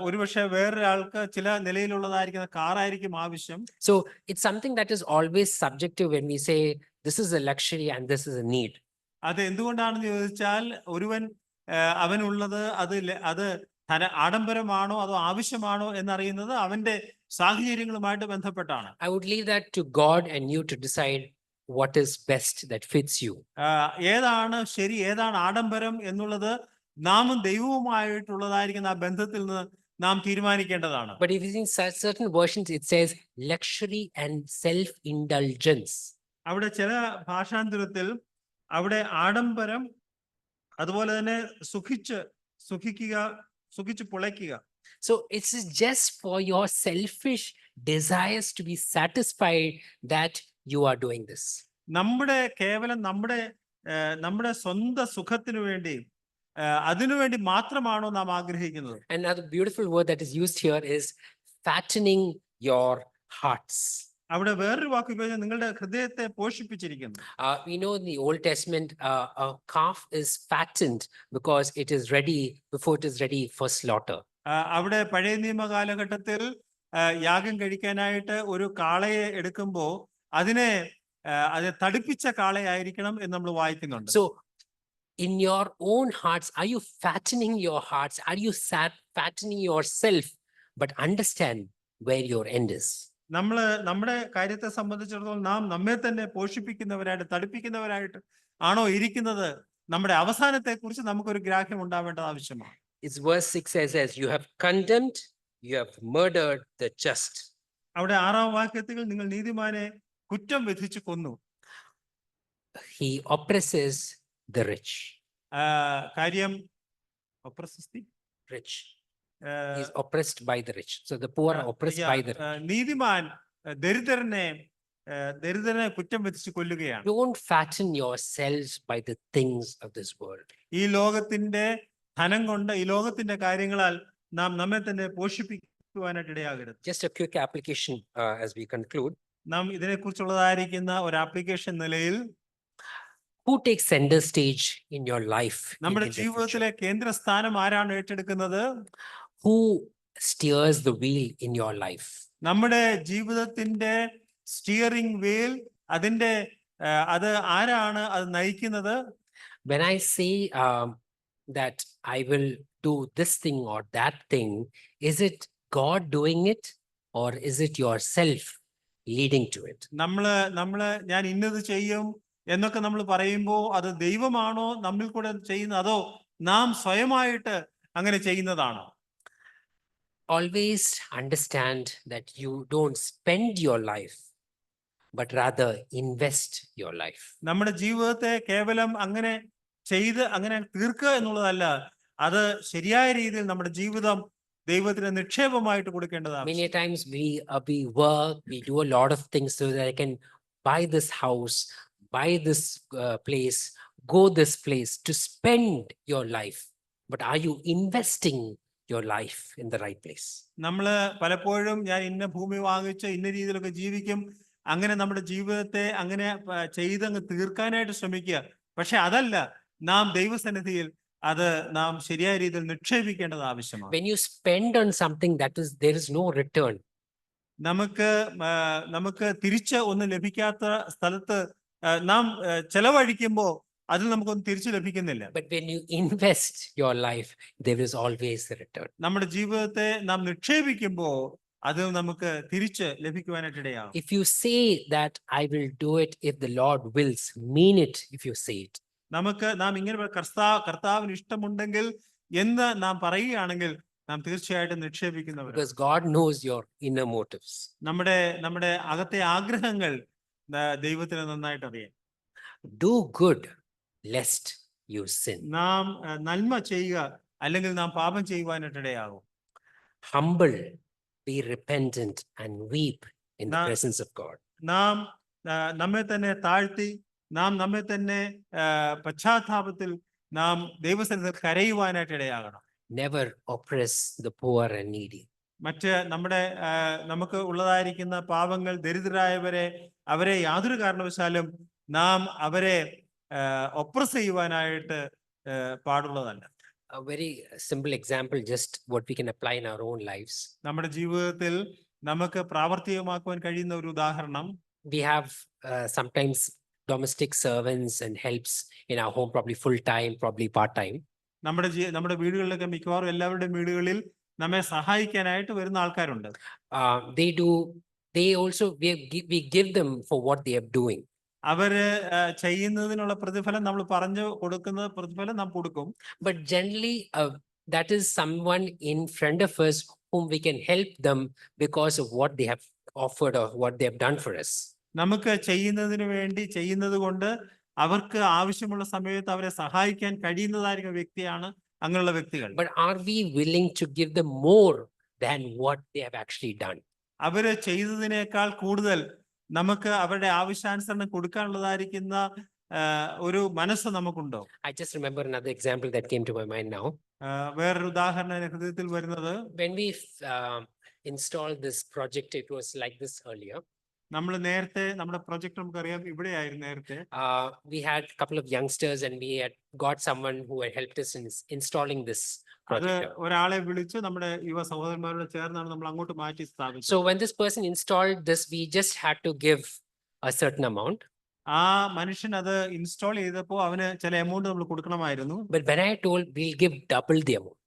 ഒരുപക്ഷെ വേറൊരാൾക്ക് ചില നിലയിലുള്ളതായിരിക്കുന്ന കാറായിരിക്കും ആവശ്യം. So it's something that is always subjective when we say this is a luxury and this is a need. അത് എന്തുകൊണ്ടാണെന്ന് ചോദിച്ചാൽ, ഒരുവൻ അവനുള്ളത് അത് ആഡംബരമാണോ അതോ ആവശ്യമാണോ എന്നറിയുന്നത് അവന്റെ സാഹചര്യങ്ങളുമായിട്ട് ബന്ധപ്പെട്ടാണ്. I would leave that to God and you to decide what is best that fits you. ഏതാണ് ശരി, ഏതാണ് ആഡംബരം എന്നുള്ളത് നാമും ദൈവവുമായിട്ടുള്ളതായിരിക്കുന്ന ആ ബന്ധത്തിൽ നിന്ന് നാം തീരുമാനിക്കേണ്ടതാണ്. But if you see certain versions, it says luxury and self-indulgence. അവിടെ ചില ഭാഷാന്തരത്തിൽ അവിടെ ആഡംബരം അതുപോലെ തന്നെ സുഖിച്ച് പുളയ്ക്കുക. So it's just for your selfish desires to be satisfied that you are doing this. കേവലം നമ്മുടെ സ്വന്തം സുഖത്തിനു വേണ്ടി അതിനുവേണ്ടി മാത്രമാണോ നാം ആഗ്രഹിക്കുന്നത്? Another beautiful word that is used here is fattening your hearts. അവിടെ വേറൊരു വാക്ക് ഉപയോഗിച്ച് നിങ്ങളുടെ ഹൃദയത്തെ പോഷിപ്പിച്ചിരിക്കുന്നു. We know in the Old Testament, a calf is fattened because it is ready before it is ready for slaughter. അവിടെ പഴയ നിയമ കാലഘട്ടത്തിൽ യാഗം കഴിക്കാനായിട്ട് ഒരു കാളയെ എടുക്കുമ്പോൾ അത് തടിപ്പിച്ച കാളയായിരിക്കണം എന്ന് നമ്മൾ വായിക്കുന്നുണ്ട്. So in your own hearts, are you fattening your hearts? Are you fattening yourself? But understand where your end is. നമ്മുടെ കാര്യത്തെ സംബന്ധിച്ചിടത്തോളം നാം നമ്മെ തന്നെ പോഷിപ്പിക്കുന്നവരായിട്ട് തടിപ്പിക്കുന്നവരായിട്ട് ആണോ ഇരിക്കുന്നത്? നമ്മുടെ അവസാനത്തെ കുറിച്ച് നമുക്കൊരു ഗ്രാഹ്യം ഉണ്ടാവേണ്ടത് ആവശ്യമാണ്. It's verse 6 says, you have condemned, you have murdered the just. അവിടെ 6-ാം വാക്യത്തിൽ നിങ്ങൾ നീതിമാനെ കുറ്റം വിധിച്ചു കൊന്നു. He oppresses the rich. കാര്യം Rich. He's oppressed by the rich. So the poor are oppressed by the rich. നീതിമാൻ ദരിദ്രനെ കുറ്റം വിധിച്ചു കൊല്ലുകയാണ്. Don't fatten yourselves by the things of this world. ഈ ലോകത്തിന്റെ ധനം കൊണ്ട് ഈ ലോകത്തിന്റെ കാര്യങ്ങളാൽ നാം നമ്മെ തന്നെ പോഷിപ്പിക്കുവാനായിട്ട് ഇടയാകരുത്. Just a quick application as we conclude. നാം ഇതിനെക്കുറിച്ചുള്ളതായിരിക്കുന്ന ഒരു ആപ്ലിക്കേഷൻ നിലയിൽ Who takes center stage in your life? നമ്മുടെ ജീവിതത്തിലെ കേന്ദ്ര സ്ഥാനം ആരാണ് ഏറ്റെടുക്കുന്നത്? Who steers the wheel in your life? നമ്മുടെ ജീവിതത്തിന്റെ സ്റ്റിയറിംഗ് വീൽ അത് ആരാണ് അത് നയിക്കുന്നത്? When I say that I will do this thing or that thing, is it God doing it or is it yourself leading to it? ഞാൻ ഇന്നത് ചെയ്യും എന്നൊക്കെ നമ്മൾ പറയുമ്പോൾ അത് ദൈവമാണോ നമ്മിൽ കൂടെ ചെയ്യുന്നത്, അതോ നാം സ്വയമായിട്ട് അങ്ങനെ ചെയ്യുന്നതാണോ? Always understand that you don't spend your life, but rather invest your life. നമ്മുടെ ജീവിതത്തെ കേവലം അങ്ങനെ തീർക്കുക എന്നുള്ളതല്ല, അത് ശരിയായ രീതിയിൽ നമ്മുടെ ജീവിതം ദൈവത്തിന് നിക്ഷേപമായിട്ട് കൊടുക്കേണ്ടതാണ്. Many times we work, we do a lot of things so that I can buy this house, buy this place, go this place, to spend your life. But are you investing your life in the right place? നമ്മള് പലപ്പോഴും ഞാൻ ഇന്ന ഭൂമി വാങ്ങിച്ച് ഇന്ന രീതിയിലൊക്കെ ജീവിക്കും, അങ്ങനെ നമ്മുടെ ജീവിതത്തെ അങ്ങനെ ചെയ്തങ്ങ് തീർക്കാനായിട്ട് ശ്രമിക്കുക. പക്ഷെ അതല്ല, നാം ദൈവസന്നിധിയിൽ അത് നാം ശരിയായ രീതിയിൽ നിക്ഷേപിക്കേണ്ടത് ആവശ്യമാണ്. When you spend on something there is no return. നമുക്ക് തിരിച്ച് ഒന്നും ലഭിക്കാത്ത സ്ഥലത്ത് നാം ചെലവഴിക്കുമ്പോൾ അതിൽ നമുക്കൊന്നും തിരിച്ചു ലഭിക്കുന്നില്ല. But when you invest your life, there is always a return. നമ്മുടെ ജീവിതത്തെ നാം നിക്ഷേപിക്കുമ്പോൾ അത് നമുക്ക് തിരിച്ച് ലഭിക്കുവാനായിട്ട് ഇടയാകും. If you say that I will do it if the Lord wills, mean it if you say it. നാം ഇങ്ങനെ കർത്താവിന് ഇഷ്ടമുണ്ടെങ്കിൽ എന്ന് നാം പറയുകയാണെങ്കിൽ നാം തീർച്ചയായിട്ടും നിക്ഷേപിക്കുന്നവർ. Because God knows your inner motives. നമ്മുടെ അകത്തെ ആഗ്രഹങ്ങൾ ദൈവത്തിന് നന്നായിട്ട് അറിയാം. Do good lest you sin. നാം നന്മ ചെയ്യുക അല്ലെങ്കിൽ നാം പാപം ചെയ്യുവാനായിട്ട് ഇടയാകും. Humble, be repentant and weep in the presence of God. നാം നമ്മെ തന്നെ താഴ്ത്തി നാം നമ്മെ തന്നെ പശ്ചാത്താപത്തിൽ നാം ദൈവസന്നിധിയിൽ കരയുവാനായിട്ട് ഇടയാകണം. Never oppress the poor and needy. നമുക്ക് ഉള്ളതായിരിക്കുന്ന പാവങ്ങൾ, ദരിദ്രരായവരെ, അവരെ യാതൊരു കാരണവശാലും നാം അവരെ ഒപ്രസ് ചെയ്യുവാനായിട്ട് പാടുള്ളതല്ല. A very simple example, just what we can apply in our own lives. നമ്മുടെ ജീവിതത്തിൽ നമുക്ക് പ്രാവർത്തികമാക്കുവാൻ കഴിയുന്ന ഒരു ഉദാഹരണം, we have sometimes domestic servants and helps in our home, probably full time, probably part time. നമ്മുടെ വീടുകളിലൊക്കെ മിക്കവാറും എല്ലാവരുടെയും വീടുകളിൽ നമ്മെ സഹായിക്കാനായിട്ട് വരുന്ന ആൾക്കാരുണ്ട്. They also we give them for what they are doing. അവര് ചെയ്യുന്നതിനുള്ള പ്രതിഫലം നമ്മൾ പറഞ്ഞു കൊടുക്കുന്ന പ്രതിഫലം നാം കൊടുക്കും. But generally that is someone in front of us whom we can help them because of what they have offered or what they have done for us. നമുക്ക് ചെയ്യുന്നതിന് വേണ്ടി ചെയ്യുന്നത് കൊണ്ട് അവർക്ക് ആവശ്യമുള്ള സമയത്ത് അവരെ സഹായിക്കാൻ കഴിയുന്നതായിരിക്കുന്ന വ്യക്തിയാണ് അങ്ങനെയുള്ള വ്യക്തികൾ. But are we willing to give them more than what they have actually done? അവര് ചെയ്തതിനേക്കാൾ കൂടുതൽ നമുക്ക് അവരുടെ ആവശ്യാനുസരണം കൊടുക്കാനുള്ളതായിരിക്കുന്ന ഒരു മനസ്സ് നമുക്കുണ്ടോ? I just remember another example that came to my mind now. വേറൊരു ഉദാഹരണം എൻ്റെ ഹൃദയത്തിൽ വരുന്നത്, When we installed this project, it was like this earlier. നമ്മൾ നേരത്തെ നമ്മുടെ പ്രൊജക്ട് നമുക്കറിയാം ഇവിടെയായിരുന്നു നേരത്തെ. We had a couple of youngsters and we had got someone who had helped us in installing this അത് project. ഒരാളെ വിളിച്ച് നമ്മുടെ യുവ സഹോദരന്മാരോട് ചേർന്നാണ് നമ്മൾ അങ്ങോട്ട് മാറ്റി സ്ഥാപിച്ചത്. So when this person installed this, we just had to give a certain amount. ആ മനുഷ്യൻ അത് ഇൻസ്റ്റാൾ ചെയ്തപ്പോൾ അവന് ചില എമൗണ്ട് നമ്മൾ കൊടുക്കണമായിരുന്നു. But when I told we'll give double the amount.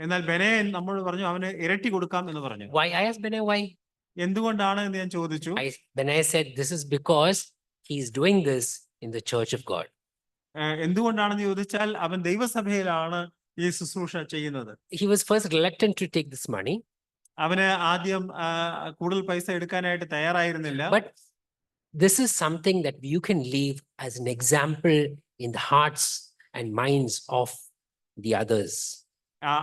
എന്നാൽ ബെനെ നമ്മോട് പറഞ്ഞു അവന് ഇരട്ടി കൊടുക്കാം എന്ന് പറഞ്ഞു. Why? I asked Benay why. എന്തുകൊണ്ടാണ് എന്ന് ഞാൻ ചോദിച്ചു. Benay said this is because he's doing this in the church of God. എന്തുകൊണ്ടാണെന്ന് ചോദിച്ചാൽ അവൻ ദൈവസഭയിലാണ് ഈ ശുശ്രൂഷ ചെയ്യുന്നത്. He was first reluctant to take this money. അവന് ആദ്യം കൂടുതൽ പൈസ എടുക്കാനായിട്ട് തയ്യാറായിരുന്നില്ല. But this is something that you can leave as an example in the hearts and minds of the others.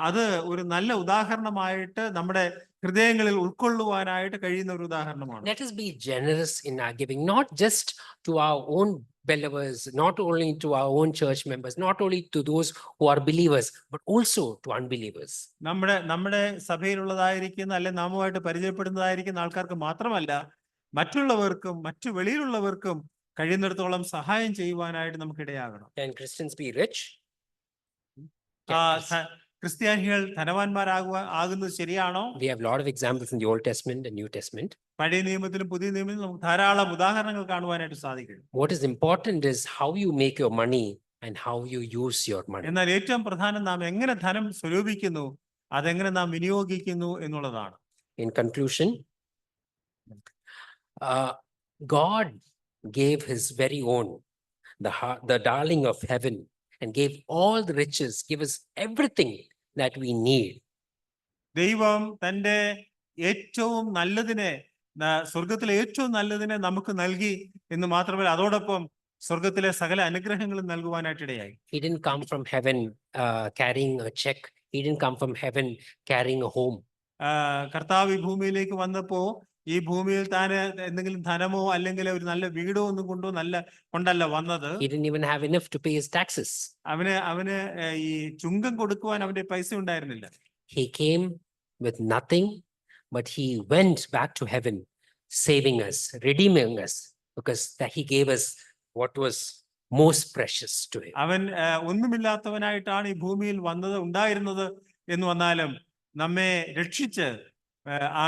അത് ഒരു നല്ല ഉദാഹരണമായിട്ട് നമ്മുടെ ഹൃദയങ്ങളിൽ ഉൾക്കൊള്ളുവാനായിട്ട് കഴിയുന്ന ഒരു ഉദാഹരണമാണ്. Let us be generous in our giving, not just to our own believers, not only to our own church members, not only to those who are believers, but also to unbelievers. നമ്മുടെ സഭയിലുള്ളതായിരിക്കുന്ന അല്ലെ നാമുമായിട്ട് പരിചയപ്പെടുന്നതായിരിക്കുന്ന ആൾക്കാർക്ക് മാത്രമല്ല, മറ്റുള്ളവർക്കും മറ്റു വെളിയിലുള്ളവർക്കും കഴിയുന്നിടത്തോളം സഹായം ചെയ്യുവാനായിട്ട് നമുക്ക് ഇടയാകണം. Can Christians be rich? ക്രിസ്ത്യാനികൾ ധനവാന്മാരാകുന്നത് ശരിയാണോ? We have a lot of examples in the Old Testament and New Testament. പഴയ നിയമത്തിലും പുതിയ നിയമത്തിലും നമുക്ക് ധാരാളം ഉദാഹരണങ്ങൾ കാണുവാനായിട്ട് സാധിക്കും. What is important is how you make your money and how you use your money. എന്നാൽ ഏറ്റവും പ്രധാനം നാം എങ്ങനെ ധനം സ്വരൂപിക്കുന്നു, അതെങ്ങനെ നാം വിനിയോഗിക്കുന്നു എന്നുള്ളതാണ്. In conclusion, God gave his very own, the darling of heaven, and gave all the riches, give us everything that we need. ദൈവം തന്റെ ഏറ്റവും നല്ലതിനെ, സ്വർഗത്തിലെ ഏറ്റവും നല്ലതിനെ നമുക്ക് നൽകി എന്ന് മാത്രമല്ല, അതോടൊപ്പം സ്വർഗത്തിലെ സകല അനുഗ്രഹങ്ങളും നൽകുവാനായിട്ട് ഇടയായി. He didn't come from heaven carrying a check. He didn't come from heaven carrying a home. കർത്താവ് ഈ ഭൂമിയിലേക്ക് വന്നപ്പോ ഈ ഭൂമിയിൽ താൻ എന്തെങ്കിലും ധനമോ അല്ലെങ്കിൽ ഒരു നല്ല വീടോ ഒന്നും കൊണ്ടല്ല വന്നത്. He didn't even have enough to pay his taxes. അവന് ഈ ചുങ്കം കൊടുക്കുവാൻ അവന്റെ പൈസ ഉണ്ടായിരുന്നില്ല. He came with nothing, but he went back to heaven, saving us, redeeming us, because that he gave us what was most precious to him. അവൻ ഒന്നുമില്ലാത്തവനായിട്ടാണ് ഈ ഭൂമിയിൽ ഉണ്ടായിരുന്നത് എന്ന് വന്നാലും നമ്മെ രക്ഷിച്ച്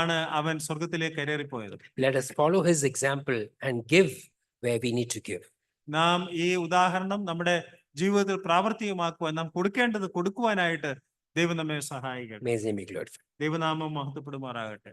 ആണ് അവൻ സ്വർഗത്തിലേക്ക് കയറിപ്പോയത്. Let us follow his example and give where we need to give. നാം ഈ ഉദാഹരണം നമ്മുടെ ജീവിതത്തിൽ പ്രാവർത്തികമാക്കുവാൻ, നാം കൊടുക്കേണ്ടത് കൊടുക്കുവാനായിട്ട് ദൈവം നമ്മെ സഹായിക്കട്ടെ. May his name be glorified. ദൈവനാമം മഹത്വപ്പെടുമാറാകട്ടെ.